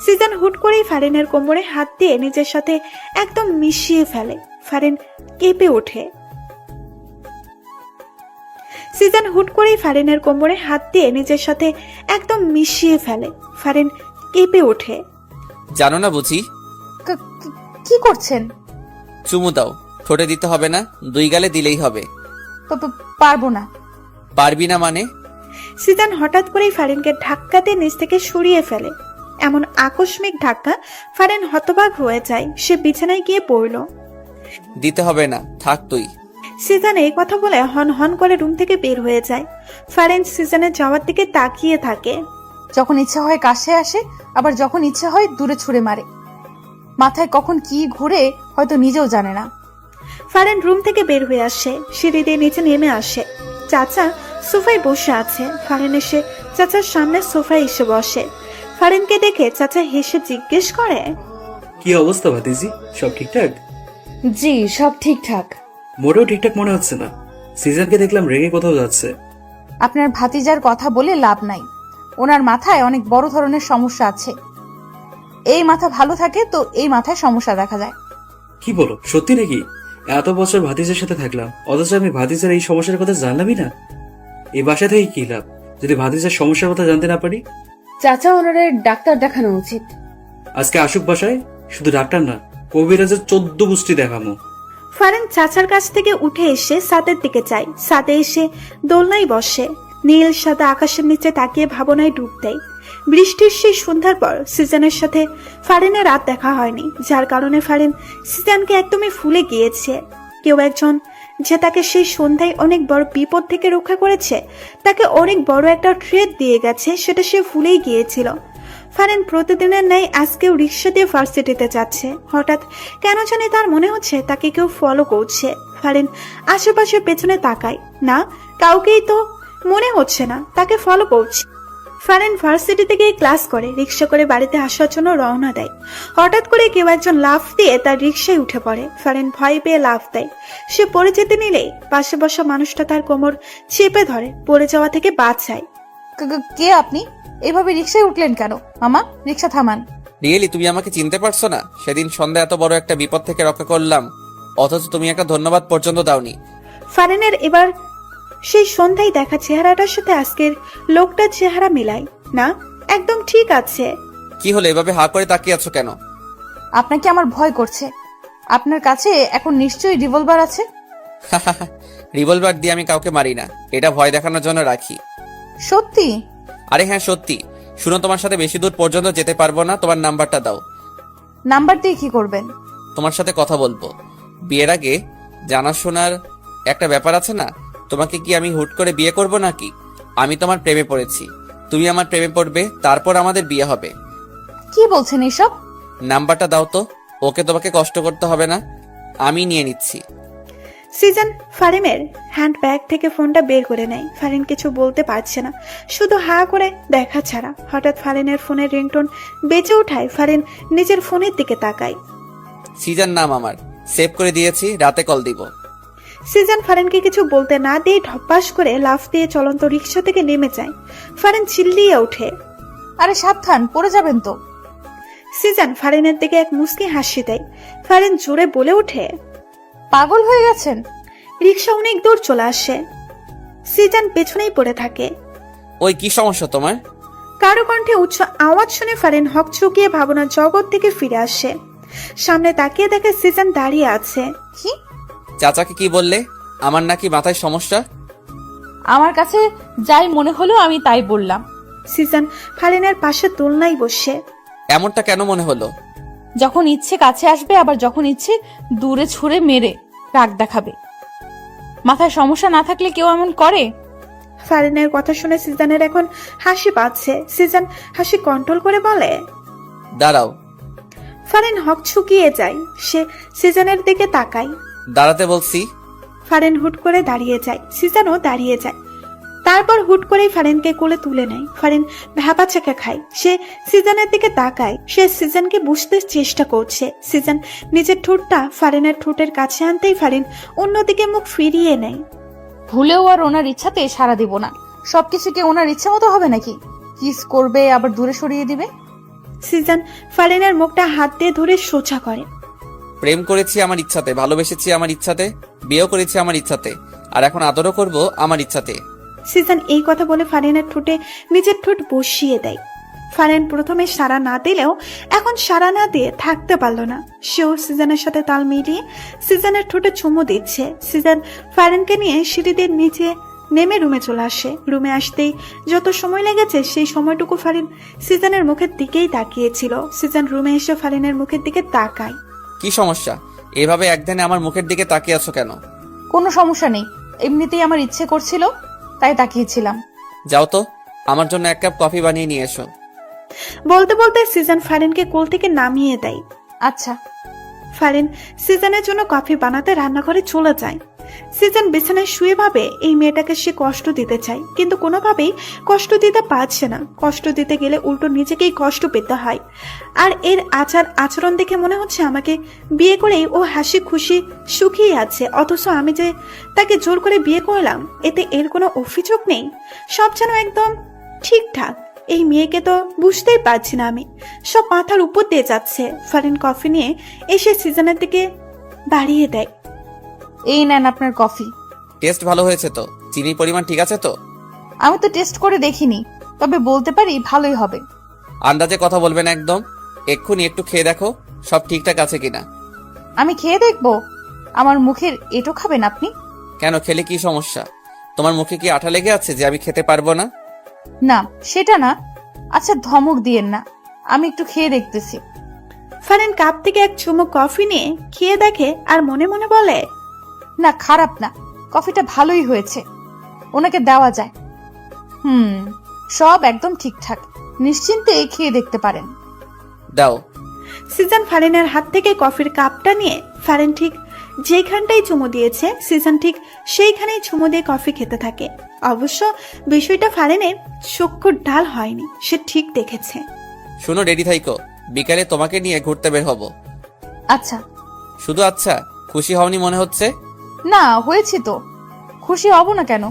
সিজন হুট করেই ফারিনের কোমরে হাত দিয়ে নিজের সাথে একদম মিশিয়ে ফেলে। ফারিন কেঁপে ওঠে। সিজন হুট করেই ফারিনের কোমরে হাত দিয়ে নিজের সাথে একদম মিশিয়ে ফেলে। ফারিন কেঁপে ওঠে। জানো না বুঝি? কি করছেন? চুমু দাও। ঠোঁটে দিতে হবে না, দুই গালে দিলেই হবে। পারবো না। পারবি না মানে? সিজন হঠাৎ করেই ফারিনকে ধাক্কাতে নিচ থেকে সরিয়ে ফেলে। এমন আকস্মিক ধাক্কা ফারিন হতবাক হয়ে যায়। সে বিছানায় গিয়ে পড়ল। দিতে হবে না, থাক তুই। সিজন এই কথা বলে হন হন করে রুম থেকে বের হয়ে যায়। ফারিন সিজনের যাওয়ার দিকে তাকিয়ে থাকে। যখন ইচ্ছা হয় কাছে আসে, আবার যখন ইচ্ছা হয় দূরে ছুঁড়ে মারে। মাথায় কখন কি ঘুরে হয়তো নিজেও জানে না। ফারিন রুম থেকে বের হয়ে আসে, সিঁড়ি দিয়ে নিচে নেমে আসে। চাচা সোফায় বসে আছে। ফারিন এসে চাচার সামনে সোফায় এসে বসে। ফারিনকে দেখে চাচা হেসে জিজ্ঞেস করে, কি অবস্থা ভাতিজি, সব ঠিকঠাক? জি সব ঠিকঠাক। মোটেও ঠিকঠাক মনে হচ্ছে না। সিজনকে দেখলাম রেগে কোথাও যাচ্ছে। আপনার ভাতিজার কথা বলে লাভ নাই, ওনার মাথায় অনেক বড় ধরনের সমস্যা আছে। এই মাথা ভালো থাকে তো এই মাথায় সমস্যা দেখা যায়। কি বলো, সত্যি নাকি? এত বছর ভাতিজের সাথে থাকলাম, অথচ আমি ভাতিজের এই সমস্যার কথা জানলামই না। এই বাসা থেকে কি লাভ যদি ভাতিজের সমস্যার কথা জানতে না পারি? চাচা ওনারে ডাক্তার দেখানো উচিত। আজকে আসুক বাসায়, শুধু ডাক্তার না, কবিরাজের 14 গোষ্ঠী দেখামো। ফারিন চাচার কাছ থেকে উঠে এসে ছাদের দিকে যায়। ছাদে এসে দোলনায় বসে। নীল সাদা আকাশের নিচে তাকিয়ে ভাবনায় ডুব দেয়। বৃষ্টির সেই সন্ধ্যার পর সিজনের সাথে ফারিনের রাত দেখা হয়নি, যার কারণে ফারিন সিজনকে একদমই ভুলে গিয়েছে। কেউ একজন যে তাকে সেই সন্ধ্যায় অনেক বড় বিপদ থেকে রক্ষা করেছে, তাকে অনেক বড় একটা ট্রেড দিয়ে গেছে, সেটা সে ভুলেই গিয়েছিল। ফারিন প্রতিদিনের ন্যায় আজকেও রিক্সা দিয়ে ভার্সিটিতে যাচ্ছে। হঠাৎ কেন জানি তার মনে হচ্ছে তাকে কেউ ফলো করছে। ফারিন আশেপাশে পেছনে তাকায়, না কাউকেই তো মনে হচ্ছে না তাকে ফলো করছে। ফারিন ভার্সিটি থেকে ক্লাস করে রিক্সা করে বাড়িতে আসার জন্য রওনা দেয়। হঠাৎ করে কেউ একজন লাফ দিয়ে তার রিক্সায় উঠে পড়ে। ফারিন ভয় পেয়ে লাফ দেয়। সে পড়ে যেতে নিলেই পাশে বসা মানুষটা তার কোমর চেপে ধরে পড়ে যাওয়া থেকে বাঁচায়। কে আপনি? এভাবে রিক্সায় উঠলেন কেন? মামা, রিক্সা থামান। রিয়েলি তুমি আমাকে চিনতে পারছো না? সেদিন সন্ধ্যা এত বড় একটা বিপদ থেকে রক্ষা করলাম, অথচ তুমি একটা ধন্যবাদ পর্যন্ত দাওনি। ফারিনের এবার সেই সন্ধ্যায় দেখা চেহারাটার সাথে আজকের লোকটার চেহারা মিলাই না, একদম ঠিক আছে। কি হলো, এভাবে হা করে তাকিয়ে আছো কেন? আপনাকে আমার ভয় করছে। আপনার কাছে এখন নিশ্চয়ই রিভলভার আছে। রিভলভার দিয়ে আমি কাউকে মারি না, এটা ভয় দেখানোর জন্য রাখি। সত্যি? আরে হ্যাঁ সত্যি। শুনো, তোমার সাথে বেশি দূর পর্যন্ত যেতে পারবো না, তোমার নাম্বারটা দাও। নাম্বার দিয়ে কি করবেন? তোমার সাথে কথা বলবো। বিয়ের আগে জানাশোনার একটা ব্যাপার আছে না? তোমাকে কি আমি হুট করে বিয়ে করব নাকি? আমি তোমার প্রেমে পড়েছি, তুমি আমার প্রেমে পড়বে, তারপর আমাদের বিয়ে হবে। কি বলছেন এসব? নাম্বারটা দাও তো, ওকে তোমাকে কষ্ট করতে হবে না, আমি নিয়ে নিচ্ছি। সিজন ফারিনের হ্যান্ড ব্যাগ থেকে ফোনটা বের করে নেয়। ফারিন কিছু বলতে পারছে না, শুধু হা করে দেখা ছাড়া। হঠাৎ ফারিনের ফোনের রিংটোন বেজে ওঠায়। ফারিন নিজের ফোনের দিকে তাকায়। সিজন নাম আমার, সেভ করে দিয়েছি, রাতে কল দিব। সিজন ফারিনকে কিছু বলতে না দিয়ে ঢপাস করে লাফ দিয়ে চলন্ত রিক্সা থেকে নেমে যায়। ফারিন চিল্লিয়ে ওঠে, আরে সাবধান, পড়ে যাবেন তো। সিজন ফারিনের দিকে এক মুচকি হাসি দেয়। ফারিন জোরে বলে ওঠে, পাগল হয়ে গেছেন? রিক্সা অনেক দূর চলে আসে। সিজন পেছনেই পড়ে থাকে। ওই কি সমস্যা তোমার? কারো কণ্ঠে উচ্চ আওয়াজ শুনে ফারিন হকচকিয়ে ভাবনার জগৎ থেকে ফিরে আসে। সামনে তাকিয়ে দেখে সিজন দাঁড়িয়ে আছে। কি? চাচাকে কি বললে? আমার নাকি মাথায় সমস্যা? আমার কাছে যাই মনে হলো আমি তাই বললাম। সিজন ফারিনের পাশে দোলনায় বসে। এমনটা কেন মনে হলো? যখন ইচ্ছে কাছে আসবে, আবার যখন ইচ্ছে দূরে ছুঁড়ে মেরে রাগ দেখাবে। মাথায় সমস্যা না থাকলে কেউ এমন করে? ফারিনের কথা শুনে সিজনের এখন হাসি পাচ্ছে। সিজন হাসি কন্ট্রোল করে বলে, দাঁড়াও। ফারিন হকচকিয়ে যায়। সে সিজনের দিকে তাকায়। দাঁড়াতে বলছি। ফারিন হুট করে দাঁড়িয়ে যায়। সিজনও দাঁড়িয়ে যায়। তারপর হুট করেই ফারিনকে কোলে তুলে নেয়। ফারিন ভ্যাপাচাকা খায়। সে সিজনের দিকে তাকায়। সে সিজনকে বুঝতে চেষ্টা করছে। সিজন নিজের ঠোঁটটা ফারিনের ঠোঁটের কাছে আনতেই ফারিন অন্যদিকে মুখ ফিরিয়ে নেয়। ভুলেও আর ওনার ইচ্ছাতে সাড়া দিব না। সবকিছু কি ওনার ইচ্ছা মতো হবে নাকি? কিস করবে আবার দূরে সরিয়ে দিবে। সিজন ফারিনের মুখটা হাত দিয়ে ধরে সোজা করে। প্রেম করেছি আমার ইচ্ছাতে, ভালোবেসেছি আমার ইচ্ছাতে, বিয়েও করেছি আমার ইচ্ছাতে, আর এখন আদরও করব আমার ইচ্ছাতে। সিজন এই কথা বলে ফারিনের ঠোঁটে নিজের ঠোঁট বসিয়ে দেয়। ফারিন প্রথমে সাড়া না দিলেও এখন সাড়া না দিয়ে থাকতে পারল না। সেও সিজনের সাথে তাল মিলিয়ে সিজনের ঠোঁটে চুমু দিচ্ছে। সিজন ফারিনকে নিয়ে সিঁড়িদের নিচে নেমে রুমে চলে আসে। রুমে আসতেই যত সময় লেগেছে সেই সময়টুকু ফারিন সিজনের মুখের দিকেই তাকিয়েছিল। সিজন রুমে এসে ফারিনের মুখের দিকে তাকায়। কি সমস্যা? এভাবে একদিনে আমার মুখের দিকে তাকিয়ে আছো কেন? কোনো সমস্যা নেই, এমনিতেই আমার ইচ্ছে করছিল তাই তাকিয়েছিলাম। যাও তো, আমার জন্য এক কাপ কফি বানিয়ে নিয়ে এসো। বলতে বলতে সিজন ফারিনকে কোল থেকে নামিয়ে দেয়। আচ্ছা। ফারিন সিজনের জন্য কফি বানাতে রান্নাঘরে চলে যায়। সিজন বিছানায় শুয়ে ভাবে এই মেয়েটাকে সে কষ্ট দিতে চায়, কিন্তু কোনোভাবেই কষ্ট দিতে পারছে না। কষ্ট দিতে গেলে উল্টো নিজেকেই কষ্ট পেতে হয়। আর এর আচরণ দেখে মনে হচ্ছে আমাকে বিয়ে করেই ও হাসি খুশি সুখী আছে, অথচ আমি যে তাকে জোর করে বিয়ে করলাম এতে এর কোনো অভিযোগ নেই। সব যেন একদম ঠিকঠাক। এই মেয়েকে তো বুঝতেই পারছি না আমি, সব মাথার উপর দিয়ে যাচ্ছে। ফারিন কফি নিয়ে এসে সিজনের দিকে বাড়িয়ে দেয়। এই নেন আপনার কফি। টেস্ট ভালো হয়েছে তো? চিনির পরিমাণ ঠিক আছে তো? আমি তো টেস্ট করে দেখিনি, তবে বলতে পারি ভালোই হবে। আন্দাজে কথা বলবে না একদম। এক্ষুনি একটু খেয়ে দেখো সব ঠিকঠাক আছে কিনা। আমি খেয়ে দেখবো? আমার মুখের এটো খাবেন আপনি? কেন, খেলে কি সমস্যা? তোমার মুখে কি আঠা লেগে আছে যে আমি খেতে পারবো না? না, সেটা না। আচ্ছা, ধমক দিয়েন না, আমি একটু খেয়ে দেখতেছি। ফারিন কাপ থেকে এক চুমুক কফি নিয়ে খেয়ে দেখে আর মনে মনে বলে, না, খারাপ না, কফিটা ভালোই হয়েছে, ওনাকে দেওয়া যায়। সব একদম ঠিকঠাক, নিশ্চিন্তে খেয়ে দেখতে পারেন। দাও। সিজন ফারিনের হাত থেকে কফির কাপটা নিয়ে ফারিন ঠিক যেখানটাই চুমু দিয়েছে সিজন ঠিক সেইখানেই চুমু দিয়ে কফি খেতে থাকে। অবশ্য বিষয়টা ফারিনের চক্ষুর ঢাল হয়নি, সে ঠিক দেখেছে। শুনো, রেডি থাইকো, বিকালে তোমাকে নিয়ে ঘুরতে বের হব। আচ্ছা। শুধু আচ্ছা? খুশি হওনি মনে হচ্ছে? না, হয়েছি তো, খুশি হব না কেন?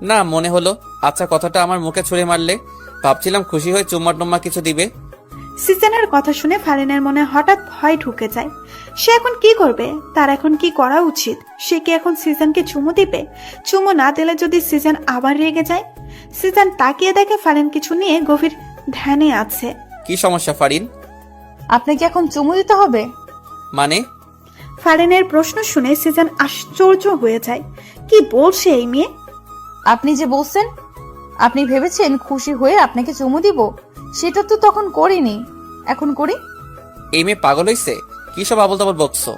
না, মনে হলো। আচ্ছা কথাটা আমার মুখে ছুঁড়ে মারলে, ভাবছিলাম খুশি হয়ে চুম্মা টুম্মা কিছু দিবে। সিজনের কথা শুনে ফারিনের মনে হঠাৎ ভয় ঢুকে যায়। সে এখন কি করবে? তার এখন কি করা উচিত? সে কি এখন সিজনকে চুমু দিবে? চুমু না দিলে যদি সিজন আবার রেগে যায়? সিজন তাকিয়ে দেখে ফারিন কিছু নিয়ে গভীর ধ্যানে আছে। কি সমস্যা ফারিন? আপনাকে এখন চুমু দিতে হবে? মানে? ফারিনের প্রশ্ন শুনে সিজন আশ্চর্য হয়ে যায়। কি বলছে এই মেয়ে? আপনি যে বলছেন, আপনি ভেবেছেন খুশি হয়ে আপনাকে চুমু দিব, সেটা তো তখন করিনি, এখন করি। এই মেয়ে পাগল হইছে? কি সব আবল তাবল বকছো?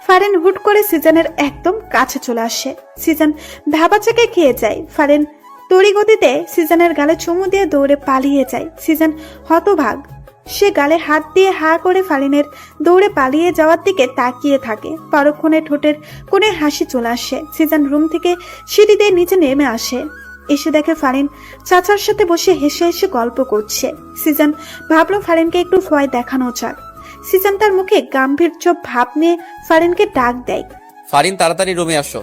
ফারিন হুট করে সিজনের একদম কাছে চলে আসে। সিজন ভাবাচাকে খেয়ে যায়। ফারিন তড়িগতিতে সিজনের গালে চুমু দিয়ে দৌড়ে পালিয়ে যায়। সিজন হতভাগ, সে গালে হাত দিয়ে হা করে ফারিনের দৌড়ে পালিয়ে যাওয়ার দিকে তাকিয়ে থাকে। পরক্ষণে ঠোঁটের কোণে হাসি চলে আসে। সিজন রুম থেকে সিঁড়ি দিয়ে নিচে নেমে আসে। এসে দেখে ফারিন চাচার সাথে বসে হেসে হেসে গল্প করছে। সিজন ভাবলো ফারিনকে একটু ভয় দেখানো যাক। সিজন তার মুখে গাম্ভীর্য ভাব নিয়ে ফারিনকে ডাক দেয়। ফারিন, তাড়াতাড়ি রুমে আসো।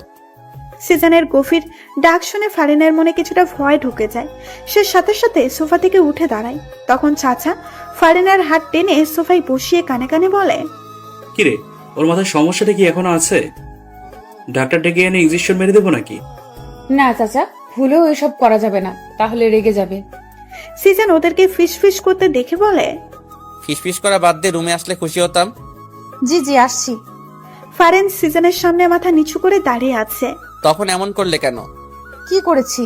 সিজনের গভীর ডাক শুনে ফারিনের মনে কিছুটা ভয় ঢুকে যায়। সে সাথে সাথে সোফা থেকে উঠে দাঁড়ায়। তখন চাচা ফারিনের হাত টেনে সোফায় বসিয়ে কানে কানে বলে, কিরে, ওর মাথায় সমস্যাটা কি এখনো আছে? ডাক্তার ডেকে এনে ইনজেকশন মেরে দেবো নাকি? না চাচা, ভুলেও এসব করা যাবে না, তাহলে রেগে যাবে। সিজন ওদেরকে ফিস ফিস করতে দেখে বলে, ফিসফিস করা বাদ দিয়ে রুমে আসলে খুশি হতাম। জি জি, আসছি। ফারিন সিজনের সামনে মাথা নিচু করে দাঁড়িয়ে আছে। তখন এমন করলে কেন? কি করেছি?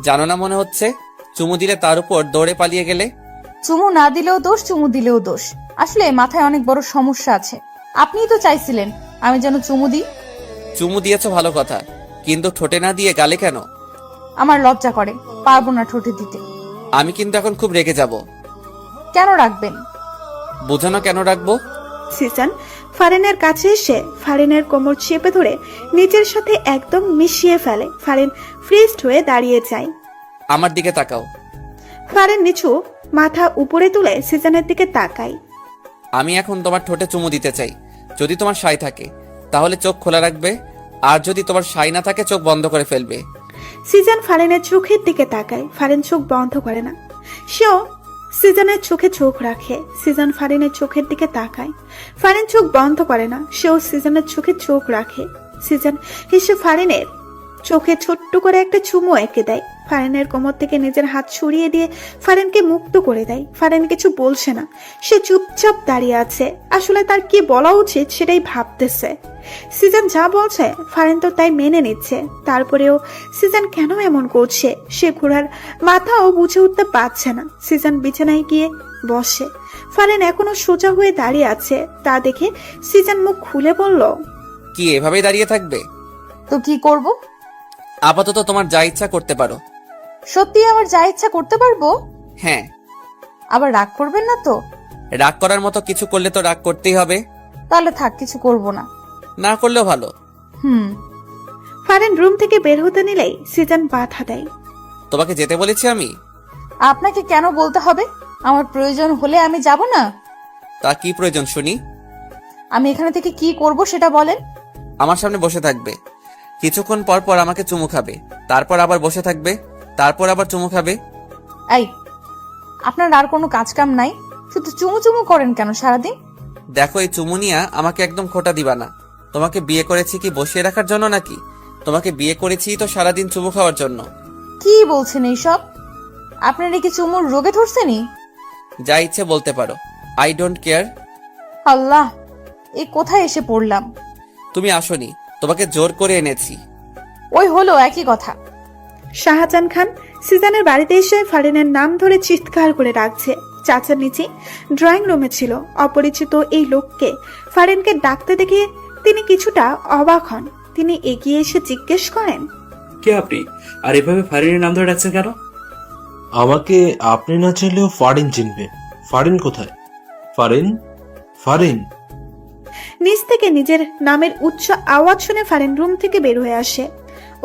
জানো না মনে হচ্ছে? চুমু দিলে তার উপর দৌড়ে পালিয়ে গেলে। চুমু না দিলেও দোষ, চুমু দিলেও দোষ। আসলে মাথায় অনেক বড় সমস্যা আছে। আপনিই তো চাইছিলেন আমি যেন চুমু দিই। চুমু দিয়েছো ভালো কথা, কিন্তু ঠোঁটে না দিয়ে গালে কেন? আমার লজ্জা করে, পারবো না ঠোঁটে দিতে। আমি কিন্তু এখন খুব রেগে যাব। কেন রাখবেন? বুঝো না কেন রাখবো? সিজন ফারিনের কাছে এসে ফারিনের কোমর চেপে ধরে নিজের সাথে একদম মিশিয়ে ফেলে। ফারিন ফ্রিজড হয়ে দাঁড়িয়ে যায়। আমার দিকে তাকাও। ফারিন নিচু মাথা উপরে তুলে সিজনের দিকে তাকায়। আমি এখন তোমার ঠোঁটে চুমু দিতে চাই। যদি তোমার সাই থাকে তাহলে চোখ খোলা রাখবে, আর যদি তোমার সাই না থাকে চোখ বন্ধ করে ফেলবে। সিজন ফারিনের চোখের দিকে তাকায়। ফারিন চোখ বন্ধ করে না, সেও সিজনের চোখে চোখ রাখে। সিজন ফারিনের চোখের দিকে তাকায়। ফারিন চোখ বন্ধ করে না, সেও সিজনের চোখে চোখ রাখে। সিজন হেসে ফারিনের চোখে ছোট্ট করে একটা চুমু এঁকে দেয়। ফারিনের কোমর থেকে নিজের হাত সরিয়ে দিয়ে ফারিনকে মুক্ত করে দেয়। ফারিন কিছু বলছে না, সে চুপচাপ দাঁড়িয়ে আছে। আসলে তার কি বলা উচিত সেটাই ভাবতেছে। সিজন যা বলছে ফারিন তো তাই মেনে নিচ্ছে। তারপরেও সিজন কেন এমন করছে সে ঘোড়ার মাথাও বুঝে উঠতে পারছে না। সিজন বিছানায় গিয়ে বসে। ফারিন এখনো সোজা হয়ে দাঁড়িয়ে আছে। তা দেখে সিজন মুখ খুলে বলল, কি এভাবেই দাঁড়িয়ে থাকবে? তো কি করব? আপাতত তোমার যা ইচ্ছা করতে পারো। সত্যি আমার যা ইচ্ছা করতে পারবো? হ্যাঁ। আবার রাগ করবেন না তো? রাগ করার মতো কিছু করলে তো রাগ করতেই হবে। তাহলে থাক, কিছু করব না। না করলেও ভালো। ফারিন রুম থেকে বের হতে নিলেই সিজন বাধা দেয়। তোমাকে যেতে বলেছি আমি। আপনাকে কেন বলতে হবে? আমার প্রয়োজন হলে আমি যাব না। তা কি প্রয়োজন শুনি? আমি এখানে থেকে কি করব সেটা বলেন। আমার সামনে বসে থাকবে, কিছুক্ষণ পর পর আমাকে চুমু খাবে, তারপর আবার বসে থাকবে, তারপর আবার চুমু খাবে। এই, আপনার আর কোনো কাজ কাম নাই? শুধু চুমু চুমু করেন কেন সারাদিন? দেখো, এই চুমু নিয়া আমাকে একদম খোটা দিবা না। তোমাকে বিয়ে করেছি কি বসিয়ে রাখার জন্য নাকি? তোমাকে বিয়ে করেছি তো সারাদিন চুমু খাওয়ার জন্য। কি বলছেন এইসব? আপনার কি চুমুর রোগে ধরছেনি? যা ইচ্ছে বলতে পারো, আই ডোন্ট কেয়ার। আল্লাহ, এই কোথায় এসে পড়লাম? তুমি আসোনি, তোমাকে জোর করে এনেছি। ওই হলো একই কথা। শাহজাহান খান সিজানের বাড়িতে এসে ফারিনের নাম ধরে চিৎকার করে ডাকছে। চাচার নিচে ড্রয়িং রুমে ছিল। অপরিচিত এই লোককে ফারিনকে ডাকতে দেখে তিনি কিছুটা অবাক হন। তিনি এগিয়ে এসে জিজ্ঞেস করেন, কে আপনি? আর এভাবে ফারিনের নাম ধরে ডাকছেন কেন? আমাকে আপনি না চাইলেও ফারিন চিনবে। ফারিন কোথায়? ফারিন, ফারিন। নিচ থেকে নিজের নামের উচ্চ আওয়াজ শুনে ফারিন রুম থেকে বের হয়ে আসে।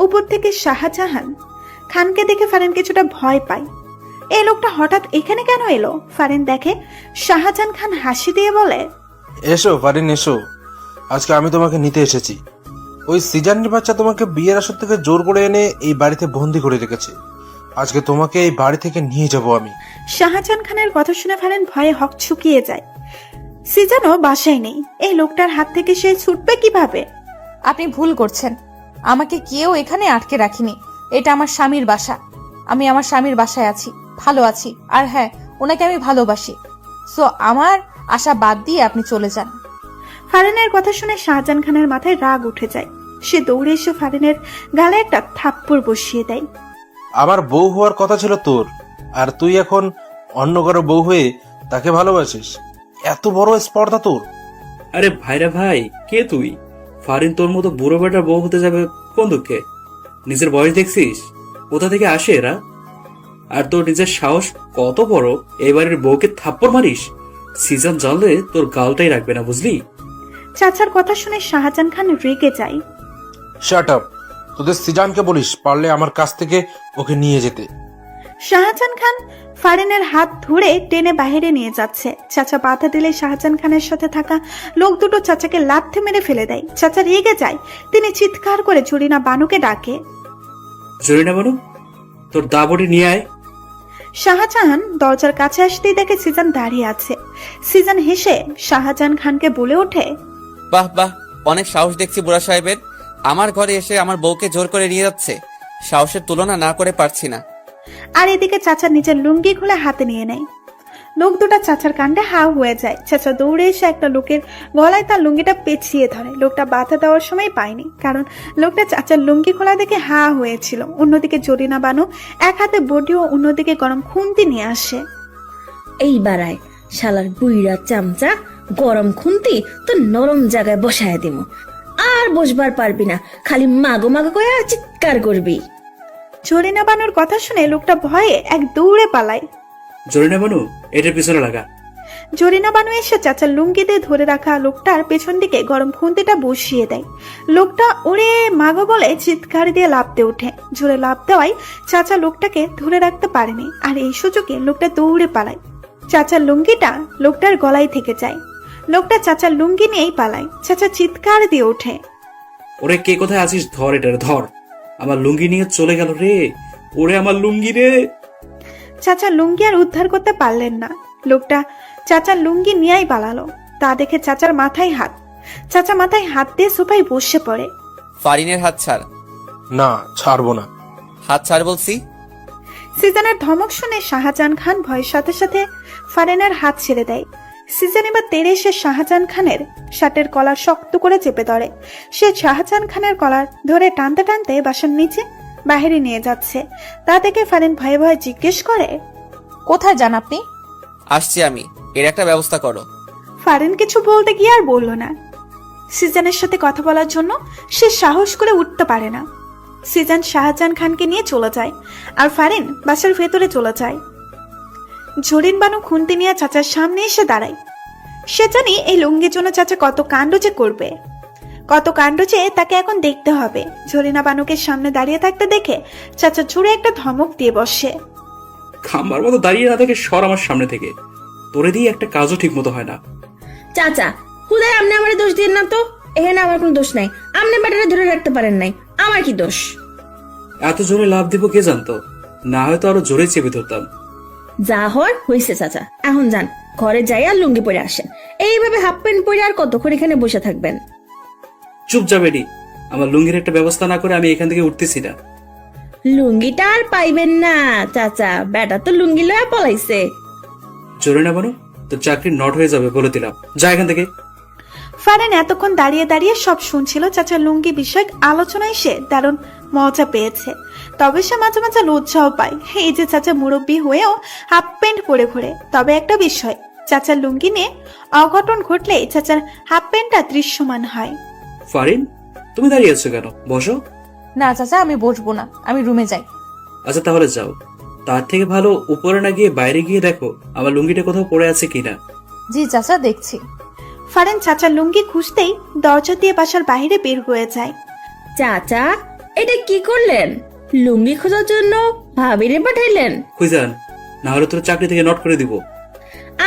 উপর থেকে শাহজাহান খানকে দেখে ফারিন কিছুটা ভয় পায়। এই লোকটা হঠাৎ এখানে কেন এলো? ফারিন দেখে শাহজাহান খান হাসি দিয়ে বলে, এসো ফারিন এসো, আজকে আমি তোমাকে নিতে এসেছি। ওই সিজানের বাচ্চা তোমাকে বিয়ের আসর থেকে জোর করে এনে এই বাড়িতে বন্দি করে রেখেছে। আজকে তোমাকে এই বাড়ি থেকে নিয়ে যাব আমি। শাহজাহান খানের কথা শুনে ফারিন ভয়ে হকচকিয়ে যায়। সিজানও বাসায় নেই। এই লোকটার হাত থেকে সে ছুটবে কিভাবে? আপনি ভুল করছেন। আমাকে কেউ এখানে আটকে রাখিনি। এটা আমার স্বামীর বাসা। আমি আমার স্বামীর বাসায় আছি, ভালো আছি। আর হ্যাঁ, ওনাকে আমি ভালোবাসি। সো আমার আশা বাদ দিয়ে আপনি চলে যান। ফারিনের কথা শুনে শাহজাহান খানের মাথায় রাগ উঠে যায়। সে দৌড়ে এসে ফারিনের গালে একটা থাপ্পড় বসিয়ে দেয়। আমার বউ হওয়ার কথা ছিল তোর, আর তুই এখন অন্য কারো বউ হয়ে তাকে ভালোবাসিস? এত বড় স্পর্ধা তোর! আরে ভাইরা ভাই, কে তুই? ফারিন তোর মতো বুড়ো বেটার বউ হতে যাবে কোন দুঃখে? নিজের বয়স দেখছিস? কোথা থেকে আসে এরা? আর তোর নিজের সাহস কত বড়, এই বাড়ির বউকে থাপ্পড় মারিস? সিজন জানলে তোর গালটাই রাখবে না, বুঝলি? চাচার কথা শুনে শাহজাহান খান রেগে যায়। Shut up! তোদের সিজানকে বলিস পারলে আমার কাছ থেকে ওকে নিয়ে যেতে। শাহজাহান খান ফারিনের হাত ধরে টেনে বাইরে নিয়ে যাচ্ছে। চাচা বাধা দিলে শাহজাহান খানের সাথে থাকা লোক দুটো চাচাকে লাথি মেরে ফেলে দেয়। চাচা রেগে যায়। তিনি চিৎকার করে জরিনা বানুকে ডাকে। জরিনা বানু, তোর দাবড়ি নিয়ে আয়। শাহজাহান দরজার কাছে আসতেই দেখে সিজান দাঁড়িয়ে আছে। সিজান হেসে শাহজাহান খানকে বলে ওঠে, বাহ বাহ, অনেক সাহস দেখছি বুড়া সাহেবের। আমার ঘরে এসে আমার বউকে জোর করে নিয়ে যাচ্ছে। সাহসের তুলনা না করে পারছি না। আর এদিকে চাচা নিজের লুঙ্গি খুলে হাতে নিয়ে নেয়। লোক দুটা চাচার কাণ্ডে হা হয়ে যায়। চাচা দৌড়ে এসে একটা লোকের গলায় তার লুঙ্গিটা পেঁচিয়ে ধরে। লোকটা বাধা দেওয়ার সময় পায়নি, কারণ লোকটা চাচার লুঙ্গি খোলা দেখে হা হয়েছিল। অন্যদিকে জরিনা বানু এক হাতে বডি ও অন্যদিকে গরম খুন্তি নিয়ে আসে। এই বাড়ায় শালার বুইড়া চামচা, গরম খুন্তি তো নরম জায়গায় বসায় দিব। আর বসবার পারবি না, খালি মাগো মাগো করে চিৎকার করবি। জরিনা বানুর কথা শুনে লোকটা ভয়ে এক দৌড়ে পালায়। জরিনা বানু, এটার পিছনে লাগা। জরিনা বানু এসে চাচার লুঙ্গি দিয়ে ধরে রাখা লোকটার পেছন দিকে গরম খুন্তিটা বসিয়ে দেয়। লোকটা ওরে মাগো বলে চিৎকার দিয়ে লাফতে ওঠে। জোরে লাফ দেওয়ায় চাচা লোকটাকে ধরে রাখতে পারেনি, আর এই সুযোগে লোকটা দৌড়ে পালায়। চাচার লুঙ্গিটা লোকটার গলায় থেকে যায়। লোকটা চাচার লুঙ্গি নিয়েই পালায়। চাচা চিৎকার দিয়ে ওঠে, ওরে কে কোথায় আছিস? ধর এটার, ধর। আমার লুঙ্গি নিয়ে চলে গেল রে। ওরে আমার লুঙ্গি রে। চাচা লুঙ্গি আর উদ্ধার করতে পারলেন না। লোকটা চাচার লুঙ্গি নিয়েই পালালো। তা দেখে চাচার মাথায় হাত। চাচা মাথায় হাত দিয়ে সোফায় বসে পড়ে। ফারিনের হাত ছাড়। না, ছাড়বো না। হাত ছাড় বলছি। সিজানের ধমক শুনে শাহজাহান খান ভয়ের সাথে সাথে ফারিনের হাত ছেড়ে দেয়। সিজন এবার তেড়ে এসে শাহজাহান খানের শার্টের কলার শক্ত করে চেপে ধরে। সে শাহজাহান খানের কলার ধরে টানতে টানতে বাসার নিচে বাইরে নিয়ে যাচ্ছে। তা দেখে ফারিন ভয়ে ভয়ে জিজ্ঞেস করে, কোথায় যান আপনি? আসছি আমি, এর একটা ব্যবস্থা করো। ফারিন কিছু বলতে গিয়ে আর বলল না। সিজানের সাথে কথা বলার জন্য সে সাহস করে উঠতে পারে না। সিজান শাহজাহান খানকে নিয়ে চলে যায়, আর ফারিন বাসার ভেতরে চলে যায়। জরিন বানু খুন্তি নিয়ে চাচার সামনে এসে দাঁড়ায়। সে জানি এই লুঙ্গির জন্য চাচা কত কাণ্ড যে করবে, কত কাণ্ড যে তাকে এখন দেখতে হবে। জরিনা বানুকে সামনে দাঁড়িয়ে থাকতে দেখে চাচা জোরে একটা ধমক দিয়ে বসে। খাম্বার মতো দাঁড়িয়ে না থেকে সর আমার সামনে থেকে। তোরে দিয়ে একটা কাজও ঠিক মতো হয় না। চাচা হুদায় আপনি আমার দোষ দিন না তো। এখানে আমার কোনো দোষ নাই। আপনি ব্যাটারে ধরে রাখতে পারেন নাই, আমার কি দোষ? এত জোরে লাভ দিব কে জানতো? না হয়তো আরো জোরে চেপে ধরতাম। যা হওয়ার হয়েছে চাচা, এখন যান ঘরে যাই আর লুঙ্গি পরে আসেন। এইভাবে হাফ প্যান্ট পরে আর কতক্ষণ এখানে বসে থাকবেন? চুপ যাবেনি। আমার লুঙ্গির একটা ব্যবস্থা না করে আমি এখান থেকে উঠতেছি না। লুঙ্গিটা আর পাইবেন না চাচা, বেটা তো লুঙ্গি লয়া পলাইছে। জোরে না বানু, তোর চাকরি নট হয়ে যাবে বলে দিলাম। যা এখান থেকে। ফারেন এতক্ষণ দাঁড়িয়ে দাঁড়িয়ে সব শুনছিল। চাচার লুঙ্গি বিষয়ক আলোচনায় সে দারুণ মজা পেয়েছে, তবে সে মাঝে মাঝে লজ্জাও পায়। এই যে চাচা মুরব্বী হয়েও হাফ প্যান্ট পরে ঘোরে। তবে একটা বিষয়, চাচার লুঙ্গি নিয়ে অঘটন ঘটলে চাচার হাফ প্যান্টটা দৃশ্যমান হয়। ফারিন, তুমি দাঁড়িয়ে আছো কেন? বসো। না চাচা, আমি বসবো না, আমি রুমে যাই। আচ্ছা তাহলে যাও। তার থেকে ভালো উপরে না গিয়ে বাইরে গিয়ে দেখো আমার লুঙ্গিটা কোথাও পড়ে আছে কিনা। জি চাচা, দেখছি। ফারেন চাচার লুঙ্গি খুঁজতেই দরজা দিয়ে বাসার বাইরে বের হয়ে যায়। চাচা, এটা কি করলেন? লুঙ্গি খোঁজার জন্য ভাবিরে পাঠাইলেন? খুঁজান, না হলে তোর চাকরি থেকে নট করে দিব।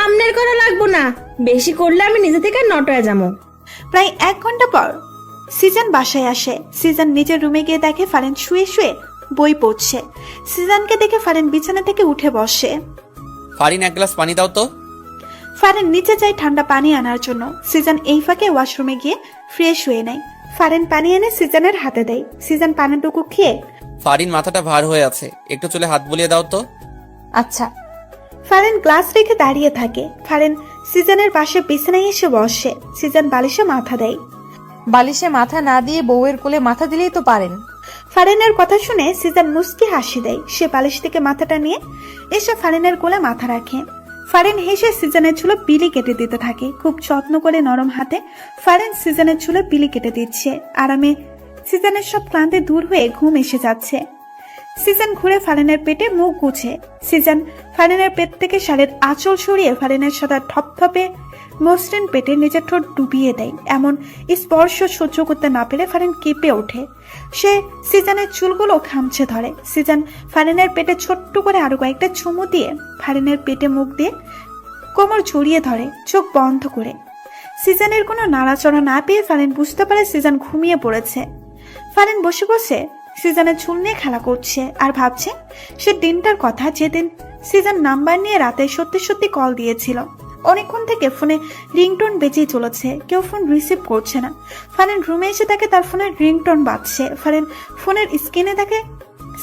আমনের করা লাগবো না, বেশি করলে আমি নিজে থেকে নট হয়ে যাবো। প্রায় 1 ঘন্টা পর সিজন বাসায় আসে। সিজন নিজের রুমে গিয়ে দেখে ফারেন শুয়ে শুয়ে বই পড়ছে। সিজনকে দেখে ফারেন বিছানা থেকে উঠে বসে। ফারিন, এক গ্লাস পানি দাও তো। ফারেন নিচে যায় ঠান্ডা পানি আনার জন্য। সিজন এই ফাঁকে ওয়াশরুমে গিয়ে ফ্রেশ হয়ে নেয়। ফারেন পানি এনে সিজনের হাতে দেয়। সিজন পানিটুকু খেয়ে ফারিন, মাথাটা ভার হয়ে আছে, একটু চুলে হাত বুলিয়ে দাও তো। আচ্ছা। ফারেন গ্লাস রেখে দাঁড়িয়ে থাকে। ফারেন সিজনের পাশে বিছানায় এসে বসে। সিজন বালিশে মাথা দেয়। বালিশে মাথা না দিয়ে বউয়ের কোলে মাথা দিলেই তো পারেন। ফারেনের কথা শুনে সিজন মুস্কি হাসি দেয়। সে বালিশ থেকে মাথাটা নিয়ে এসে ফারেনের কোলে মাথা রাখে। ফারেন হেসে সিজনের চুলে বিলি কেটে দিতে থাকে। খুব যত্ন করে নরম হাতে ফারেন সিজনের চুলে বিলি কেটে দিচ্ছে। আরামে সিজনের সব ক্লান্তি দূর হয়ে ঘুম এসে যাচ্ছে। সিজন ঘুরে ফারেনের পেটে মুখ গুছে। সিজন ফারেনের পেট থেকে শাড়ির আঁচল সরিয়ে ফারেনের সাদা থপথপে মসৃণ পেটে নিজের ঠোঁট ডুবিয়ে দেয়। এমন স্পর্শ সহ্য করতে না পেরে ফারেন কেঁপে ওঠে। সে সিজনের চুলগুলো খামছে ধরে। সিজন ফারেনের পেটে ছোট্ট করে আরো কয়েকটা চুমু দিয়ে ফারেনের পেটে মুখ দিয়ে কোমর জড়িয়ে ধরে, চোখ বন্ধ করে। সিজনের কোনো নাড়াচড়া না পেয়ে ফারেন বুঝতে পারে সিজন ঘুমিয়ে পড়েছে। ফারেন বসে বসে সিজনের চুল নিয়ে খেলা করছে আর ভাবছে সে দিনটার কথা, যেদিন সিজন নাম্বার নিয়ে রাতে সত্যি সত্যি কল দিয়েছিল। অনেকক্ষণ থেকে ফোনে রিংটোন বেজেই চলেছে, কেউ ফোন রিসিভ করছে না। ফারেন রুমে এসে দেখে তার ফোনের রিংটোন বাজছে। ফারেন ফোনের স্ক্রিনে দেখে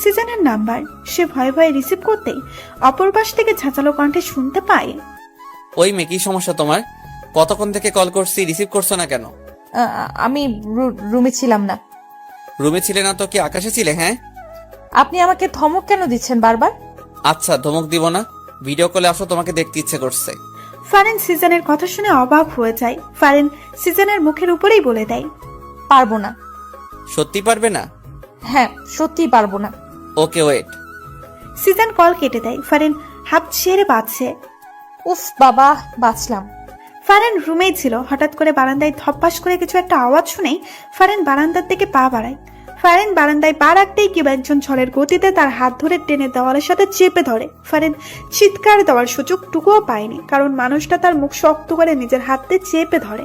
সিজনের নাম্বার। সে ভয়ে ভয়ে রিসিভ করতেই অপর পাশ থেকে ঝাঁচালো কণ্ঠে শুনতে পায়, ওই মেয়ে, কি সমস্যা তোমার? কতক্ষণ থেকে কল করছি, রিসিভ করছো না কেন? আমি রুমে ছিলাম না। রুমে ছিলে না তো কি আকাশে ছিলে? হ্যাঁ, আপনি আমাকে ধমক কেন দিচ্ছেন বারবার? আচ্ছা ধমক দিব না, ভিডিও কলে আসো, তোমাকে দেখতে ইচ্ছে করছে। ফারেন সিজনের কথা শুনে অবাক হয়ে যায়। ফারেন সিজনের মুখের উপরেই বলে দেয়, পারবো না। সত্যি পারবে না? হ্যাঁ, সত্যিই পারবো না। Okay wait. সিজন কল কেটে দেয়। ফারেন হাফ ছেড়ে বাঁচছে। উফ বাবা, বাঁচলাম। ফারেন রুমেই ছিল। হঠাৎ করে বারান্দায় ধপ্পাস করে কিছু একটা আওয়াজ শুনেই ফারেন বারান্দার দিকে পা বাড়ায়। ফারেন বারান্দায় পা রাখতেই কেউ একজন ঝড়ের গতিতে তার হাত ধরে টেনে দেওয়ালের সাথে চেপে ধরে। ফারেন চিৎকার দেওয়ার সুযোগটুকুও পায়নি, কারণ মানুষটা তার মুখ শক্ত করে নিজের হাতে চেপে ধরে।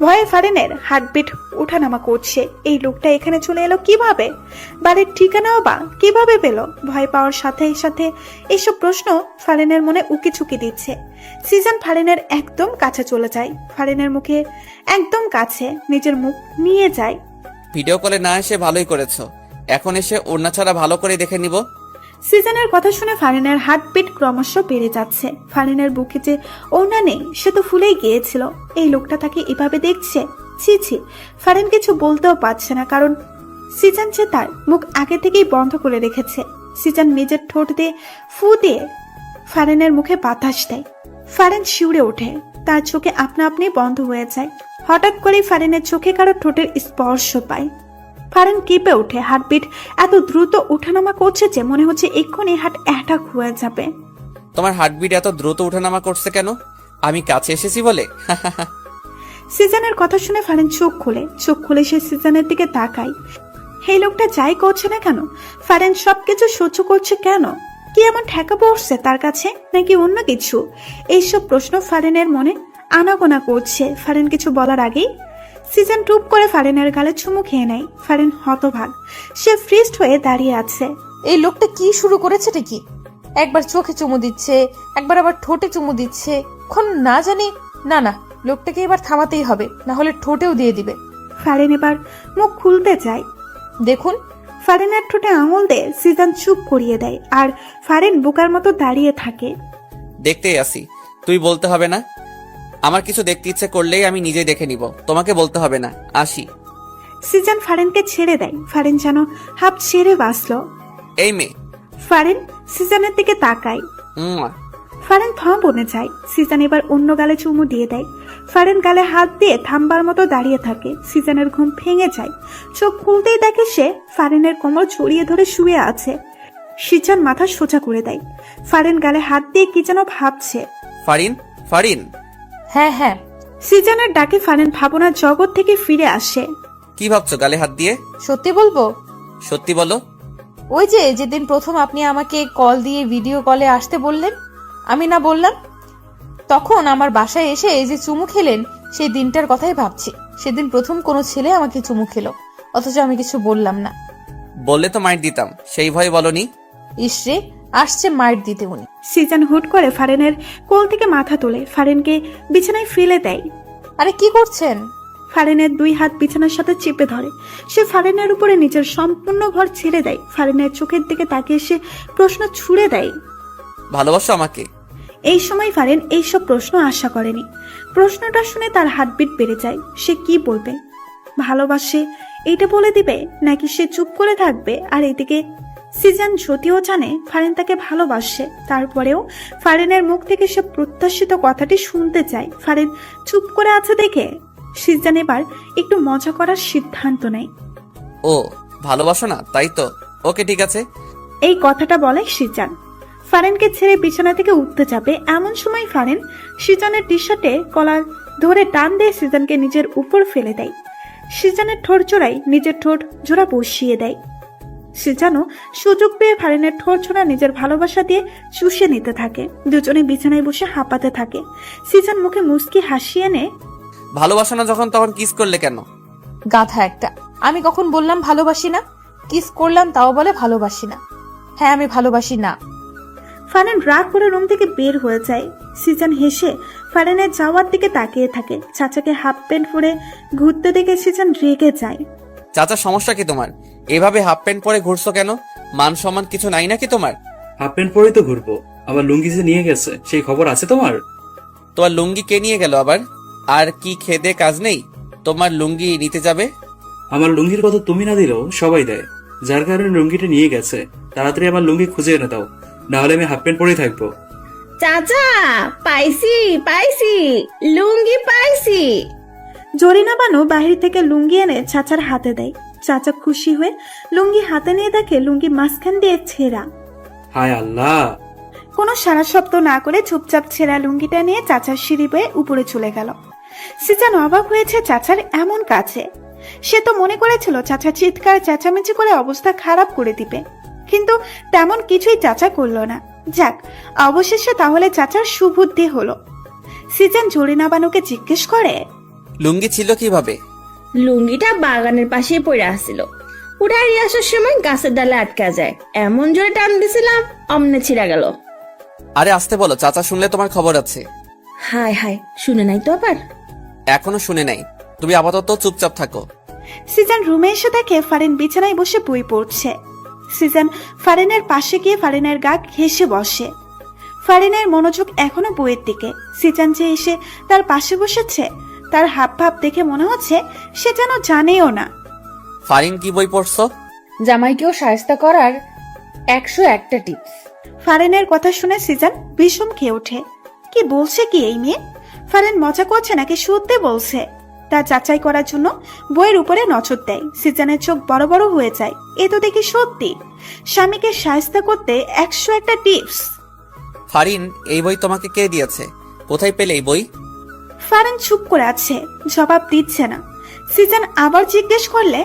ভয়ে ফারেনের হার্টবিট ওঠানামা করছে। এই লোকটা এখানে চলে এলো কিভাবে? বাড়ির ঠিকানাও বা কিভাবে পেল? ভয় পাওয়ার সাথে সাথে এইসব প্রশ্ন ফারেনের মনে উকি চুকি দিচ্ছে। সিজন ফারেনের একদম কাছে চলে যায়। ফারেনের মুখে একদম কাছে নিজের মুখ নিয়ে যায়। ভিডিও কলে না এসে ভালোই করেছো, এখন এসে ওড়না ছাড়া ভালো করে দেখে নিব। সিজনের কথা শুনে ফারিনের হার্টবিট ক্রমশ বেড়ে যাচ্ছে। ফারিনের বুকে যে ওড়না নেই সে তো ফুলেই গিয়েছিল। এই লোকটা তাকে এভাবে দেখছে। ছি ছি, ফারিন কিছু বলতেও পারছে না, কারণ সিজন যে তার মুখ আগে থেকেই বন্ধ করে রেখেছে। সিজন নিজের ঠোঁট দিয়ে ফু দিয়ে ফারিনের মুখে বাতাস দেয়। ফারিন শিউরে ওঠে, তার চোখে আপনা আপনি বন্ধ হয়ে যায়। হঠাৎ করেই ফারিনের চোখে কারো ঠোঁটের স্পর্শ পায়। ফারিন কেঁপে ওঠে। হার্টবিট এত দ্রুত ওঠানামা করছে যে মনে হচ্ছে এক্ষুনি হার্ট অ্যাটাক হয়ে যাবে। তোমার হার্টবিট এত দ্রুত ওঠানামা করছে কেন? আমি কাছে এসেছি বলে? সিজনের কথা শুনে ফারিন চোখ খুলে সে সিজনের দিকে তাকায়। এই লোকটা যাই করছে না কেন, ফারিন সবকিছু সহ্য করছে কেন? কি এমন ঠেকা পড়ছে তার কাছে, নাকি অন্য কিছু? এইসব প্রশ্ন ফারিনের মনে আনাগোনা করছে। ফারিন কিছু বলার আগেই সিজন টুপ করে ফারিনের গালে চুমু খেয়ে নেয়। ফারিন হতভাগ, সে ফ্রিস্ট হয়ে দাঁড়িয়ে আছে। এই লোকটা কি শুরু করেছে নাকি? একবার চোখে চুমু দিচ্ছে, একবার আবার ঠোঁটে চুমু দিচ্ছে। এখন না জানি, না লোকটাকে এবার থামাতেই হবে, না হলে ঠোঁটেও দিয়ে দিবে। ফারিন এবার মুখ খুলতে চায়। দেখুন, ফারিনের ঠোঁটে আঙুল দিয়ে সিজন চুপ করিয়ে দেয়, আর ফারিন বোকার মতো দাঁড়িয়ে থাকে। দেখতেই আসি, তুই বলতে হবে না। আমার কিছু দেখতে ইচ্ছে করলেই আমি নিজেই দেখে নিব, তোমাকে বলতে হবে না। আসি। সিজান ফারিনকে ছেড়ে দেয়। ফারিন যেন হাফ ছেড়ে বাঁচল। এই মেয়ে। ফারিন সিজানের দিকে তাকায়। উম্মা। ফারিন থম বনে যায়। সিজান এবার অন্য গালে চুমু দিয়ে দেয়। ফারিন গালে হাত দিয়ে থামবার মতো দাঁড়িয়ে থাকে। সিজানের ঘুম ভেঙে যায়। চোখ খুলতেই দেখে সে ফারিনের কোমর জড়িয়ে ধরে শুয়ে আছে। সিজান মাথা সোজা করে দেয়। ফারিন গালে হাত দিয়ে কি যেন ভাবছে। ফারিন, ফারিন। হ্যাঁ হ্যাঁ, সিজানের ডাকে ফারিন ভাবনার জগৎ থেকে ফিরে আসে। কি ভাবছো গালে হাত দিয়ে? সত্যি বলবো? সত্যি বলো। ওই যে যেদিন প্রথম আপনি আমাকে কল দিয়ে ভিডিও কলে আসতে বললেন, আমি না বললাম? তখন আমার বাসায় এসে এই যে চুমু খেলেন, সেই দিনটার কথাই ভাবছি। সেদিন প্রথম কোনো ছেলে আমাকে চুমু খেলো, অথচ আমি কিছু বললাম না। বললে তো মাইর দিতাম, সেই ভয়ে বলনি। ইসরে, আসছে মাইর দিতে উনি। সিজান হুট করে ফারিনের কোল থেকে মাথা তোলে, ফারিনকে বিছানায় ফেলে দেয়। আরে কি করছেন? ফারিনের দুই হাত বিছানার সাথে চেপে ধরে। সে ফারিনের উপরে নিজের সম্পূর্ণ ঘর ছেড়ে দেয়। ফারিনের চোখের দিকে তাকিয়ে সে প্রশ্ন ছুড়ে দেয়, ভালোবাসো আমাকে? এই সময় ফারিন এইসব প্রশ্ন আশা করেনি। প্রশ্নটা শুনে তার হার্টবিট বেড়ে যায়। সে কি বলবে? ভালোবাসে এইটা বলে দিবে, নাকি সে চুপ করে থাকবে? আর এদিকে সিজান যদিও জানে ফারিন তাকে ভালোবাসে, তারপরেও ফারিনের মুখ থেকে সে প্রত্যাশিত কথাটি শুনতে চায়। ফারিন চুপ করে আছে দেখে সিজান এবার একটু মজা করার সিদ্ধান্ত নেয়। ও ভালোবাসো না, তাই তো? ওকে, ঠিক আছে। এই কথাটা বলে সিজান। ফারিনকে ছেড়ে বিছানা থেকে উঠতে যাবে, এমন সময় ফারিন সিজানের টি শার্টে কলার ধরে টান দিয়ে সিজানকে নিজের উপর ফেলে দেয়। সিজানের ঠোঁট জোড়ায় নিজের ঠোঁট জোড়া বসিয়ে দেয়। সিজানও সুযোগ পেয়ে ফারিনের ঠোঁট জোড়া নিজের ভালোবাসা দিয়ে চুষে নিতে থাকে। দুজনে বিছানায় বসে হাঁপাতে থাকে। সিজান মুখে মুচকি হাসি এনে, ভালোবাসো না যখন তখন কিস করলে কেন? গাধা একটা। আমি কখন বললাম ভালোবাসি না? কিস করলাম তাও বলে ভালোবাসি না। হ্যাঁ, আমি ভালোবাসি না। ফারিন রাগ করে রুম থেকে বের হয়ে যায়। সিজান হেসে ফারিনের যাওয়ার দিকে তাকিয়ে থাকে। চাচাকে হাফ প্যান্ট পরে ঘুরতে দেখে সিজান রেগে যায়। চাচা, সমস্যা কি তোমার? এভাবে হাফ প্যান্ট পরে ঘুরছো কেন? মান সম্মান কিছু নাই নাকি তোমার? হাফ প্যান্ট পরেই তো ঘুরবো। আবার লুঙ্গি যে নিয়ে গেছে, সেই খবর আছে তোমার? তোমার লুঙ্গি কে নিয়ে গেল আবার? আর কি খেদে কাজ নেই তোমার লুঙ্গি নিতে যাবে? আমার লুঙ্গির কথা তুমি না দিলেও সবাই দেয়। যার কারণে লুঙ্গিটা নিয়ে গেছে। তাড়াতাড়ি আমার লুঙ্গি খুঁজে এনে দাও, না হলে আমি হাফ প্যান্ট পরেই থাকবো। চাচা, পাইছি পাইছি, লুঙ্গি পাইছি। জরিনা বানু বাহির থেকে লুঙ্গি এনে চাচার হাতে দেয়। চাচা খুশি হয়ে লুঙ্গি হাতে নিয়ে দেখে লুঙ্গি মাঝখান দিয়ে ছেঁড়া। হায় আল্লাহ! কোনো সারা শব্দ না করে চুপচাপ ছেঁড়া লুঙ্গিটা নিয়ে চাচার সিঁড়ি বেয়ে উপরে চলে গেল। সিজান অবাক হয়েছে চাচার এমন কাছে। সে তো মনে করেছিল চাচা চিৎকার চেঁচামেচি করে অবস্থা খারাপ করে দিবে, কিন্তু তেমন কিছুই চাচা করলো না। যাক, অবশেষে তাহলে চাচার সুবুদ্ধি হলো। সিজান জরিনা বানুকে জিজ্ঞেস করে, লুঙ্গি ছিল কিভাবে? লুঙ্গিটা বাগানের পাশেই পড়ে আসছিল। উঠাই আসার সময় গাছের ডালে আটকা যায়, এমন জোরে টান দিছিলাম অমনে ছিঁড়া গেল। আরে আসতে বলো, চাচা শুনলে তোমার খবর আছে। হায় হায়, শুনে নাই তো আবার? এখনো শুনে নাই, তুমি আপাতত চুপচাপ থাকো। সিজান রুমে এসে দেখে ফারিন বিছানায় বসে বই পড়ছে। সিজান ফারিনের পাশে গিয়ে ফারিনের গা ঘেঁষে বসে। ফারিনের মনোযোগ এখনো বইয়ের দিকে। সিজান যে এসে তার পাশে বসেছে, তার হাব ভাব দেখে মনে হচ্ছে সে যেন জানেও না। ফারিন, কি বই পড়ছো? জামাইকেও শায়েস্তা করার 101টা টিপস। ফারিনের কথা শুনে সিজান বিষম খেয়ে ওঠে। কি বলছে কি এই মেয়ে? ফারিন মজা করছে নাকি সত্যি বলছে? তা যাচাই করার জন্য বইয়ের উপরে নজর দেয়। সিজানের চোখ বড় বড় হয়ে যায়। এ তো দেখি সত্যি। স্বামীকে শায়েস্তা করতে 101টা টিপস। ফারিন, এই বই তোমাকে কে দিয়েছে? কোথায় পেলে এই বই? ফারিন চুপ করে আছে, জবাব দিচ্ছে না। সিজান আবার জিজ্ঞেস করলে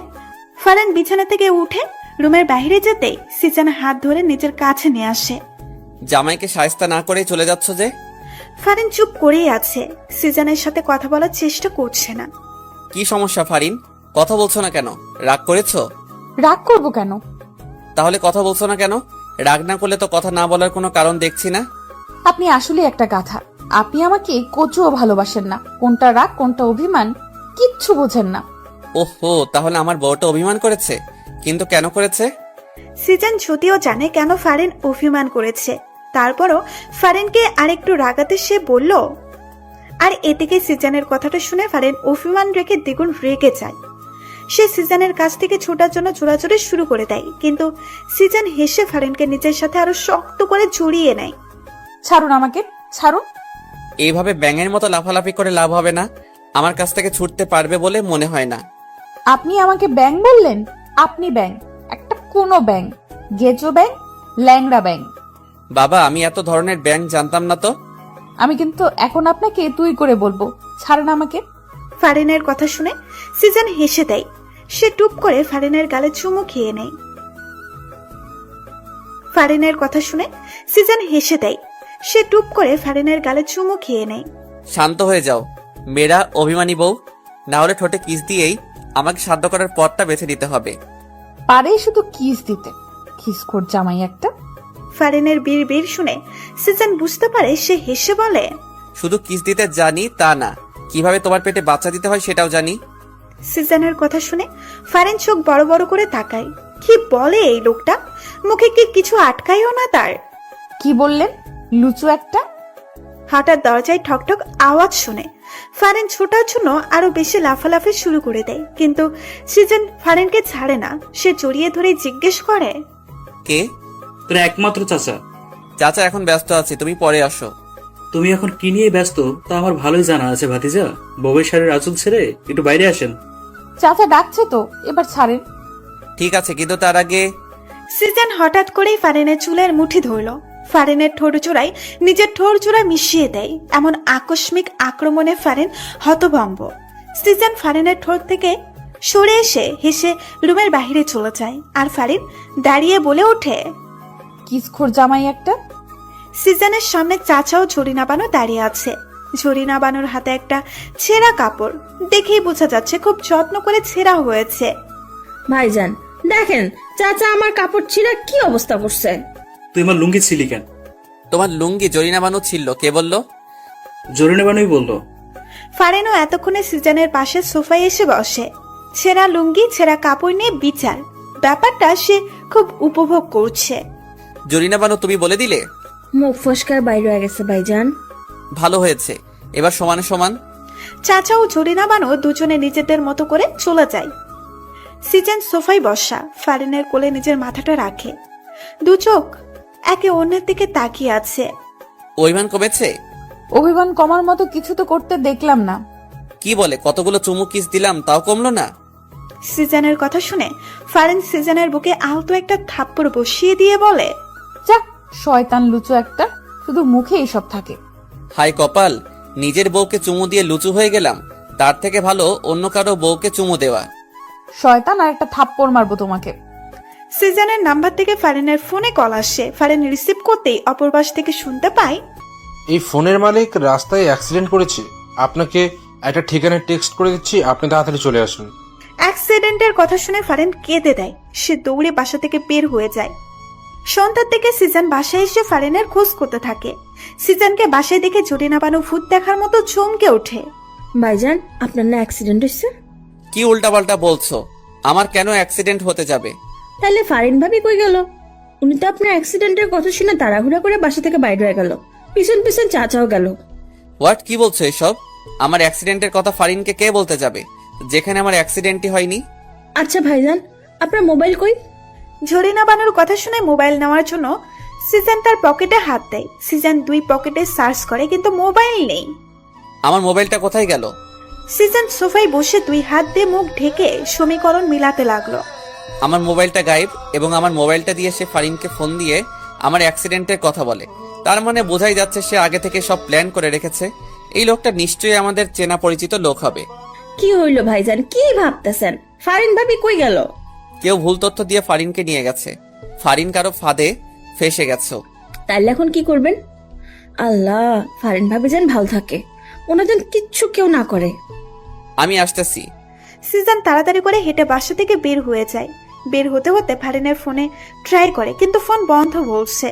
ফারিন বিছানা থেকে উঠে রুমের বাইরে যেতে সিজান হাত ধরে নিজের কাছে নিয়ে আসে। জামাইকে শায়েস্তা না করে চলে যাচ্ছ যে? ফারিন চুপ করেই আছে, সিজানের সাথে কথা বলার চেষ্টা করছে না। কি সমস্যা ফারিন? কথা বলছো না কেন? রাগ করেছো? রাগ করবো কেন? তাহলে কথা বলছো না কেন? রাগ না করলে তো কথা না বলার কোনো কারণ দেখছি না। আপনি আসলে একটা গাধা। আপনি আমাকে কচুও ভালোবাসেন না। কোনটা রাগ কোনটা অভিমান কিচ্ছু বোঝেন না। ওহো, তাহলে আমার বউটা অভিমান করেছে? কিন্তু কেন করেছে? সিজান যদিও জানে কেন ফারিন অভিমান করেছে, তারপরও ফারিনকে আরেকটু রাগাতে সে বলল, আর এদিকে সিজানের কথাটা শুনে ফারিন অভিমান রেখে দ্বিগুণ রেগে যায়। সে সিজানের কাছ থেকে ছোটার জন্য জোড়াজোড়ি শুরু করে দেয়, কিন্তু সিজান হেসে ফারিনকে নিজের সাথে আরো শক্ত করে জড়িয়ে নেয়। ছাড়ুন আমাকে, ছাড়ুন। এইভাবে ব্যাঙের মতো লাফালাফি করে লাভ হবে না। আমার কাছ থেকে ছুটতে পারবে বলে মনে হয় না। আপনি আমাকে ব্যাং বললেন? আপনি ব্যাং, একটা কোনো ব্যাং, গেজো ব্যাং, ল্যাংড়া ব্যাং। বাবা, আমি এত ধরনের ব্যাঙ জানতাম না তো। আমি কিন্তু এখন আপনাকে তুই করে বলবো, ছাড়েন আমাকে। ফারিনের কথা শুনে সিজান হেসে দেয়। সে টুপ করে ফারিনের গালে চুমু খেয়ে নেয়। ফারিনের কথা শুনে সিজান হেসে দেয়। সে টুপ করে ফারিনের গালে চুমু খেয়ে নেয়। শান্ত হয়ে যাও মেয়েরা, অভিমানী বউ। না হলে ঠোঁটে কিস দিয়েই আমাকে শান্ত করার পথটা বেছে নিতে হবে। পারেই শুধু কিস দিতে, খিসখোর জামাই একটা। ফারিনের বীর শুনে সিজান বুঝতে পারে। সে হেসে বলে, শুধু কিস দিতে জানি তা না, কিভাবে তোমার পেটে বাচ্চা দিতে হয় সেটাও জানি। সিজানের কথা শুনে ফারিন চোখ বড় বড় করে তাকায়। কি বলে এই লোকটা? মুখে কি কিছু আটকায়ও না তার? কি বললেন, লুচু একটা? হঠাৎ দরজায় ঠকঠক আওয়াজ শুনে ফারিন ছোটার জন্য আরো বেশি লাফালাফি শুরু করে দেয়, কিন্তু সিজন ফারিনকে ছাড়ে না। সে জড়িয়ে ধরে জিজ্ঞেস করে, কে? তোর একমাত্র চাচা। চাচা এখন ব্যস্ত আছি, তুমি পরে আসো। তুমি এখন কি নিয়ে ব্যস্ত তা আমার ভালোই জানা আছে ভাতিজা। বউয়ের শাড়ির আঁচল ছেড়ে একটু বাইরে আসেন। চাচা ডাকছে তো, এবার ছাড়েন। ঠিক আছে, কিন্তু তার আগে সিজন হঠাৎ করেই ফারিনের চুলের মুঠি ধরল। ফারিনের ঠোঁট জোড়ায় নিজের ঠোঁট জোড়া মিশিয়ে দেয়। এমন আকস্মিক আক্রমণে ফারিন হতভম্ব। সিজন ফারিনের ঠোঁট থেকে সরে এসে হেসে রুমের বাইরে চলে যায়। আর ফারিন দাঁড়িয়ে বলে ওঠে, কিসখোর জামাই একটা। সিজনের সামনে চাচাও ঝরিনা বানু দাঁড়িয়ে আছে। ঝরিনা বানুর হাতে একটা ছেঁড়া কাপড়, দেখেই বোঝা যাচ্ছে খুব যত্ন করে ছেঁড়া হয়েছে। ভাইজান দেখেন, চাচা আমার কাপড় ছিঁড়া কি অবস্থা করছে। তুই আমার লুঙ্গি ছিলি কেন? তোমার লুঙ্গি জরিনা বানু ছিল, কে বললো? জরিনে বানুই বললো। ফারিনও এতক্ষণে সিজনের পাশে সোফায় এসে বসে। ছেঁড়া লুঙ্গি ছেঁড়া কাপড় নিয়ে বিচার, ব্যাপারটা সে খুব উপভোগ করছে। জরিনা বানু তুমি বলে দিলে? মুখ ফসকার বাইরে হয়ে গেছে ভাইজান। ভালো হয়েছে, এবার সমানে সমান। চাচা ও ঝরিনা বানু দুজনে নিজেদের মতো করে চলে যায়। সিজন সোফায় বসা, ফারিনের কোলে নিজের মাথাটা রাখে। দু চোখ একে অন্যের দিকে তাকিয়ে আছে। অভিমান কমেছে? অভিমান কমার মতো কিছু তো করতে দেখলাম না। কি বলে, কতগুলো চুমু কিস দিলাম তাও কমলো না? সিজনের কথা শুনে ফারিন সিজনের বুকে আলতো একটা থাপ্পড় বসিয়ে দিয়ে বলে, যাক, শয়তান লুচু একটা, শুধু মুখে এইসব থাকে। হাই কপাল, নিজের বউকে চুমু দিয়ে লুচু হয়ে গেলাম। তার থেকে ভালো অন্য কারো বউকে চুমু দেওয়া। শয়তান, আর একটা থাপ্পড় মারবো তোমাকে। সিজনের নাম্বার থেকে ফারিনের ফোনে কল আসে। ফারিন রিসিভ করতেই অপর পাশ থেকে শুনতে পায়, এই ফোনের মালিক রাস্তায় অ্যাক্সিডেন্ট করেছে, আপনাকে একটা ঠিকানায় টেক্সট করে দিচ্ছি, আপনি তাড়াতাড়ি চলে আসুন। অ্যাক্সিডেন্টের কথা শুনে ফারিন কেঁদে দেয়। সে দৌড়ে বাসা থেকে বের হয়ে যায়। সন্ধ্যার দিকে সিজন বাসায় এসে ফারিনের খোঁজ করতে থাকে। সিজনকে বাসায় দেখে জরিনা বানু ভূত দেখার মতো চমকে ওঠে। ভাইজান আপনার না অ্যাক্সিডেন্ট হয়েছে? কি উল্টাপাল্টা বলছো? আমার কেন অ্যাক্সিডেন্ট হতে যাবে? তাহলে ফারিন ভাবি কই গেল? উনি তো আপনার অ্যাক্সিডেন্টের কথা শুনে তাড়াহুড়া করে বাসা থেকে বাইরে হয়ে গেল, পিছন পিছন চাচাও গেল। হোয়াট, কি বলছো এসব? আমার অ্যাক্সিডেন্টের কথা ফারিনকে কে বলতে যাবে, যেখানে আমার অ্যাক্সিডেন্টই হয়নি? আচ্ছা ভাইজান, আপনার মোবাইল কই? ঝরিনা বানুর কথা শুনে মোবাইল নেওয়ার জন্য সিজন তার পকেটে হাত দেয়। সিজন দুই পকেটে সার্চ করে, কিন্তু মোবাইল নেই। আমার মোবাইলটা কোথায় গেল? সিজন সোফায় বসে দুই হাত দিয়ে মুখ ঢেকে সমীকরণ মিলাতে লাগলো। আমার মোবাইলটা গায়েব, এবং আমার মোবাইলটা দিয়ে সে ফারিনকে ফোন দিয়ে আমার অ্যাক্সিডেন্টের কথা বলে। তার মানে বোঝাই যাচ্ছে সে আগে থেকে সব প্ল্যান করে রেখেছে। এই লোকটা নিশ্চয়ই আমাদের চেনা পরিচিত লোক হবে। কি হইল ভাইজান, কি ভাবতেছেন? ফারিন ভাবি কই গেল? কেউ ভুল তথ্য দিয়ে ফারিনকে নিয়ে গেছে। ফারিন কারো ফাঁদে ফেসে গেছে। তাইলে এখন কি করবেন? আল্লাহ, ফারিন ভাবি যেন ভালো থাকে, ওনার যেন কিচ্ছু কেউ না করে। আমি আসতেছি। সিজন তাড়াতাড়ি করে হেঁটে বাসা থেকে বের হয়ে যায়। বের হতে হতে ফারিনের ফোনে ট্রাই করে, কিন্তু ফোন বন্ধ বলছে।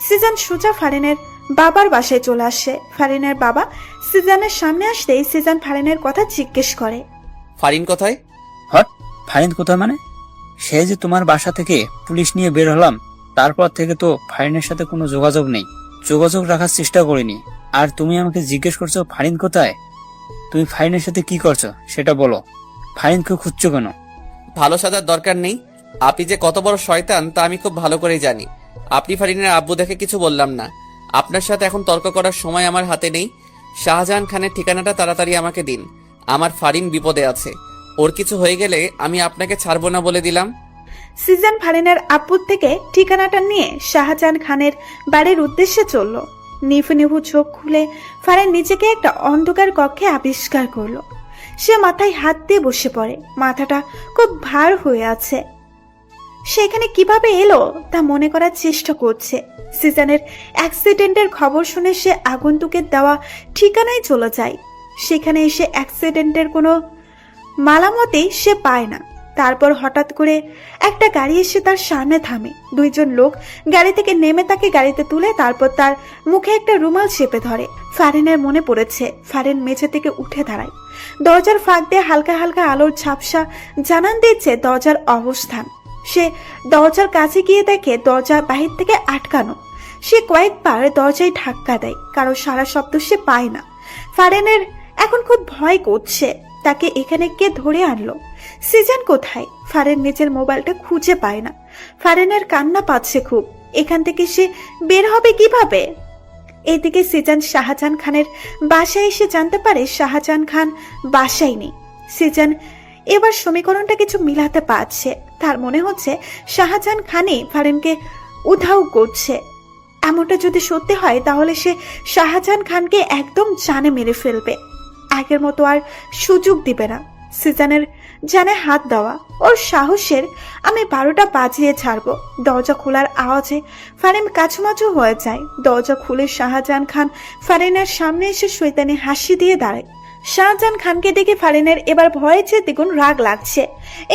সিজন সোজা ফারিনের বাবার বাসায় চলে আসে। ফারিনের বাবা সিজনের সামনে আসতেই সিজন ফারিনের কথা জিজ্ঞেস করে, ফারিন কোথায়? হট, ফারিন কোথায় মানে? সে যে তোমার বাসা থেকে পুলিশ নিয়ে বের হলাম, তারপর থেকে তো ফারিনের সাথে কোনো যোগাযোগ নেই। যোগাযোগ রাখার চেষ্টা করিনি। আর তুমি আমাকে জিজ্ঞেস করছো ফারিন কোথায়? তুমি ফারিনের সাথে কি করছো সেটা বলো। ফারিনকে খুঁজছো কেন? ভালো সাজার দরকার নেই। আপনি যে কত বড় শয়তান তা আমি খুব ভালো করেই জানি। আপনি ফারিনের আব্বু দেখে কিছু বললাম না। আপনার সাথে এখন তর্ক করার সময় আমার হাতে নেই। শাহজাহান খানের ঠিকানাটা তাড়াতাড়ি আমাকে দিন। আমার ফারিন বিপদে আছে। ওর কিছু হয়ে গেলে আমি আপনাকে ছাড়বো না বলে দিলাম। সিজান ফারিনের আব্বুর থেকে ঠিকানাটা নিয়ে শাহজাহান খানের বাড়ির উদ্দেশ্যে চলল। নিভু নিভু চোখ খুলে ফারিন নিজেকে একটা অন্ধকার কক্ষে আবিষ্কার করলো। সে মাথায় হাত দিয়ে বসে পড়ে, মাথাটা খুব ভার হয়ে আছে। সেখানে কিভাবে এলো তা মনে করার চেষ্টা করছে। সিজানের অ্যাক্সিডেন্টের খবর শুনে সে আগন্তুকের দেওয়া ঠিকানায় চলে যায়। সেখানে এসে অ্যাক্সিডেন্টের কোনো মালামতেই সে পায় না। তারপর হঠাৎ করে একটা গাড়ি এসে তার সামনে থামে। দুইজন লোক গাড়ি থেকে নেমে তাকে গাড়িতে তুলে তারপর তার মুখে একটা রুমাল চেপে ধরে। ফারিনের মনে পড়েছে। ফারিন মেঝে থেকে উঠে দাঁড়ায়। দরজার ফাঁক দিয়ে হালকা হালকা আলোর ঝাপসা জানান দিচ্ছে দরজার অবস্থান। সে দরজার কাছে গিয়ে দেখে দরজা বাহির থেকে আটকানো। সে কয়েকবার দরজায় ধাক্কা দেয়, কারো সারা শব্দ সে পায় না। ফারিনের এখন খুব ভয় করছে। তাকে এখানে কে ধরে আনলো? সিজান কোথায়? ফারিন নিজের মোবাইলটা খুঁজে পায় না। ফারিনের কান্না পাচ্ছে খুব। এখান থেকে সে বের হবে কিভাবে? এদিকে সিজান শাহজাহান খানের বাসায় এসে জানতে পারে শাহজাহান খান বাসায় নেই। সিজান এবার সমীকরণটা কিছু মিলাতে পারছে। তার মনে হচ্ছে শাহজাহান খানই ফারিনকে উধাও করছে। এমনটা যদি সত্যি হয় তাহলে সে শাহজাহান খানকে একদম জানে মেরে ফেলবে। আগের মতো আর সুযোগ দিবে না। সিজানের জানে হাত দেওয়া ওর সাহসের আমি 12টা বাজিয়ে ছাড়বো। দরজা খোলার আওয়াজে ফারিন কাছুমাছু হয়ে যায়। দরজা খুলে শাহজাহান খান ফারিনের সামনে এসে শয়তানি হাসি দিয়ে দাঁড়ায়। শাহজাহান খানকে দেখে ফারিনের এবার ভয়ে চেয়ে দ্বিগুণ রাগ লাগছে।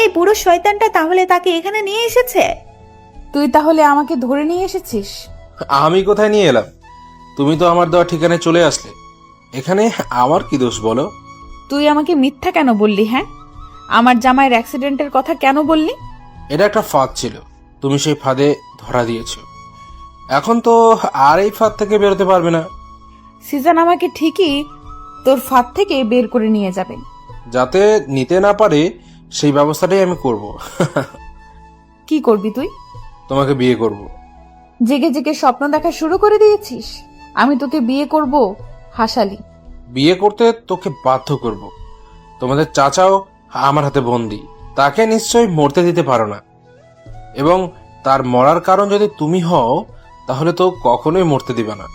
এই বুড়ো শয়তানটা তাহলে তাকে এখানে নিয়ে এসেছে। তুই তাহলে আমাকে ধরে নিয়ে এসেছিস? আমি কোথায় নিয়ে এলাম? তুমি তো আমার দেওয়া ঠিকানায় চলে আসলে। এখানে আমার কি দোষ বলো? তুই আমাকে মিথ্যা কেন বললি? হ্যাঁ, আমার জামাইয়ের অ্যাক্সিডেন্টের কথা কেন বললি? এটা একটা ফাঁদ ছিল, তুমি সেই ফাঁদে ধরা দিয়েছো। এখন তো আর এই ফাঁদ থেকে বেরোতে পারবে না। সিজান আমাকে ঠিকই তোর ফাঁদ থেকে বের করে নিয়ে যাবে। যাতে নিতে না পারে সেই ব্যবস্থাটাই আমি করব। কি করবি তুই? তোমাকে বিয়ে করব। জেগে জেগে স্বপ্ন দেখা শুরু করে দিয়েছিস? আমি তোকে বিয়ে করব? হাসালি। বিয়ে করতে তোকে বাধ্য করব। তোমাদের চাচাও আমার হাতে বন্দি, তাকে নিশ্চয়ই মরতে দিতে পারো না। এবং তার মরার কারণ যদি তুমি হও তাহলে তো কখনোই মরতে দিবে না।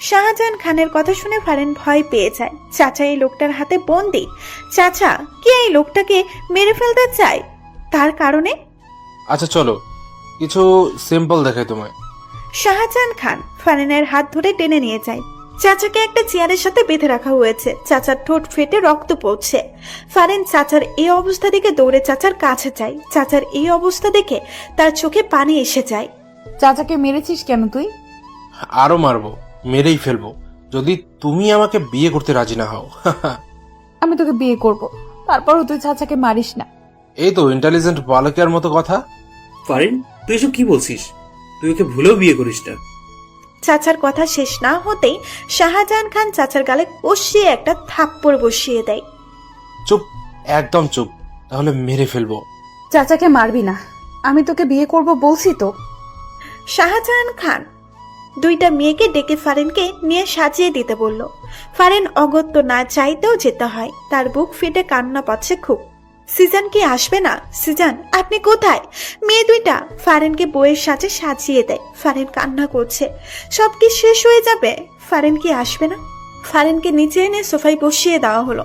শাহজাহান খানের কথা শুনে ফারিন ভয় পেয়ে যায়। চাচা এই লোকটার হাতে বন্দি। চাচা কি এই লোকটাকে মেরে ফেলতে চায়? তার কারণে আচ্ছা চলো কিছু সিম্পল দেখাই তোমায়। শাহজাহান খান ফারিনের হাত ধরে টেনে নিয়ে যায়। চাচাকে একটা চেয়ারের সাথে বেঁধে রাখা হয়েছে। চাচার ঠোঁট ফেটে রক্ত পড়ছে। ফারিন চাচার এই অবস্থা দেখে দৌড়ে চাচার কাছে যায়। চাচার এই অবস্থা দেখে তার চোখে পানি এসে যায়। চাচাকে মেরেছিস কেন তুই? আরো মারবো, মেরেই ফেলবো যদি তুমি আমাকে বিয়ে করতে রাজি না হও। আমি তোকে বিয়ে করব, তারপরও তুই চাচাকে মারিস না। এই তো ইন্টেলিজেন্ট বালকের মতো কথা। ফারিন, তুই এসব কি বলছিস? তুই ওকে ভুলেও বিয়ে করিস না। চাচার কথা শেষ না হতেই শাহজাহান খান চাচার গালে কষিয়ে একটা থাপ্পড় বসিয়ে দেয়। চুপ, একদম চুপ, তাহলে মেরে ফেলবো। চাচাকে মারবি না, আমি তোকে বিয়ে করব বলছি তো। শাহজাহান খান দুইটা মেয়েকে ডেকে ফারিনকে নিয়ে সাজিয়ে দিতে বলল। ফারিন অগত্য না চাইতেও যেতে হয়। তার বুক ফেটে কান্না পাচ্ছে খুব। সিজান কি আসবে না? সিজান আপনি কোথায়? মেয়ে দুইটা ফারিনকে বইয়ের সাজে সাজিয়ে দেয়। ফারিন কান্না করছে। সব কি শেষ হয়ে যাবে? ফারিন কি আসবে না? ফারিনকে নিচে এনে সোফায় বসিয়ে দেওয়া হলো।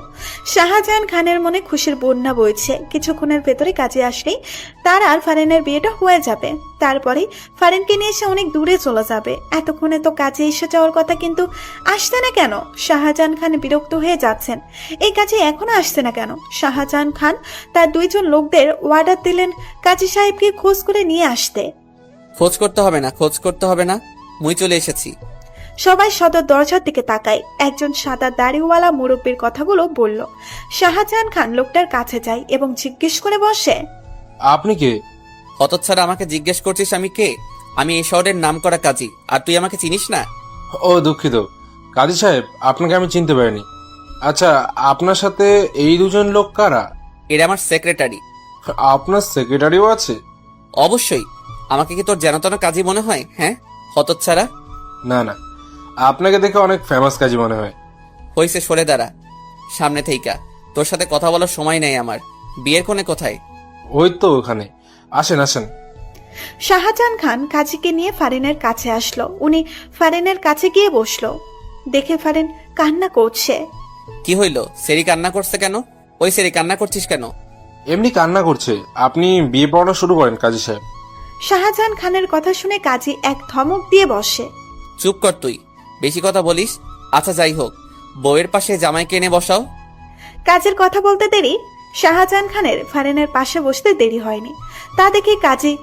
শাহজাহান খানের মনে খুশির বন্যা বইছে। কিছুক্ষণের ভেতরে কাজে আসলেই তার আর ফারিনের বিয়েটা হয়ে যাবে। তারপরে ফারিনকে নিয়ে সে অনেক দূরে চলে যাবে। এতক্ষণে তো কাজে এসে যাওয়ার কথা, কিন্তু আসছে না কেন? শাহজাহান খান বিরক্ত হয়ে যাচ্ছেন। এই কাজে এখনো আসছে না কেন? শাহজাহান খান তার দুইজন লোকদের অর্ডার দিলেন কাজী সাহেবকে খোঁজ করে নিয়ে আসতে। খোঁজ করতে হবে না, খোঁজ করতে হবে না, মুই চলে এসেছি। সবাই সদর দরজার দিকে তাকায়। একজন সাদা দাড়িওয়ালা মুরব্বীর কথাগুলো বলল। শাহজাহান খান লোকটার কাছে যায় এবং জিজ্ঞেস করে বসে, আপনি কে? হতচ্ছাড়া, আমাকে জিজ্ঞেস করছিস আমি কে? আমি এই শহরের নাম করা কাজী, আর তুই আমাকে চিনিস না? ও দুঃখিত, কাজী সাহেব, আপনাকে আমি চিনতে পারিনি। আচ্ছা, আপনার সাথে এই দুজন লোক কারা? এরা আমার সেক্রেটারি। আপনার সেক্রেটারিও আছে? অবশ্যই। আমাকে কি তোর জানাতনা কাজী মনে হয়? হ্যাঁ, হতচ্ছাড়া। না না, আপনাকে দেখে অনেক ফেমাস কাজী মনে হয়। হইছে, সরে দাঁড়া সামনে থেইকা। তোর সাথে কথা বলার সময় নেই আমার। বিয়ের কোণে কোথায়? ওই তো ওখানে। আসেন আসেন। শাহজাহান খান কাজীকে নিয়ে ফারিনের কাছে আসলো। উনি ফারিনের কাছে গিয়ে বসলো। দেখে ফারিন কান্না করছে। কি হইল? সেরি কান্না করছে কেন? ওই সেরি কান্না করছিস কেন? এমনি কান্না করছে। আপনি বিয়ে পড়ানো শুরু করেন কাজী সাহেব। শাহজাহান খানের কথা শুনে কাজী এক ধমক দিয়ে বসে। চুপ কর তুই, বেশি কথা বলিস। আচ্ছা যাই হোক, বউয়ের পাশে জামাইকে এনে বসাও। কাজের কথা বলতে দেরি শাহজাহান খানের ফারিনের পাশে বসতে দেরি হয়নি। তা দেখে কাজী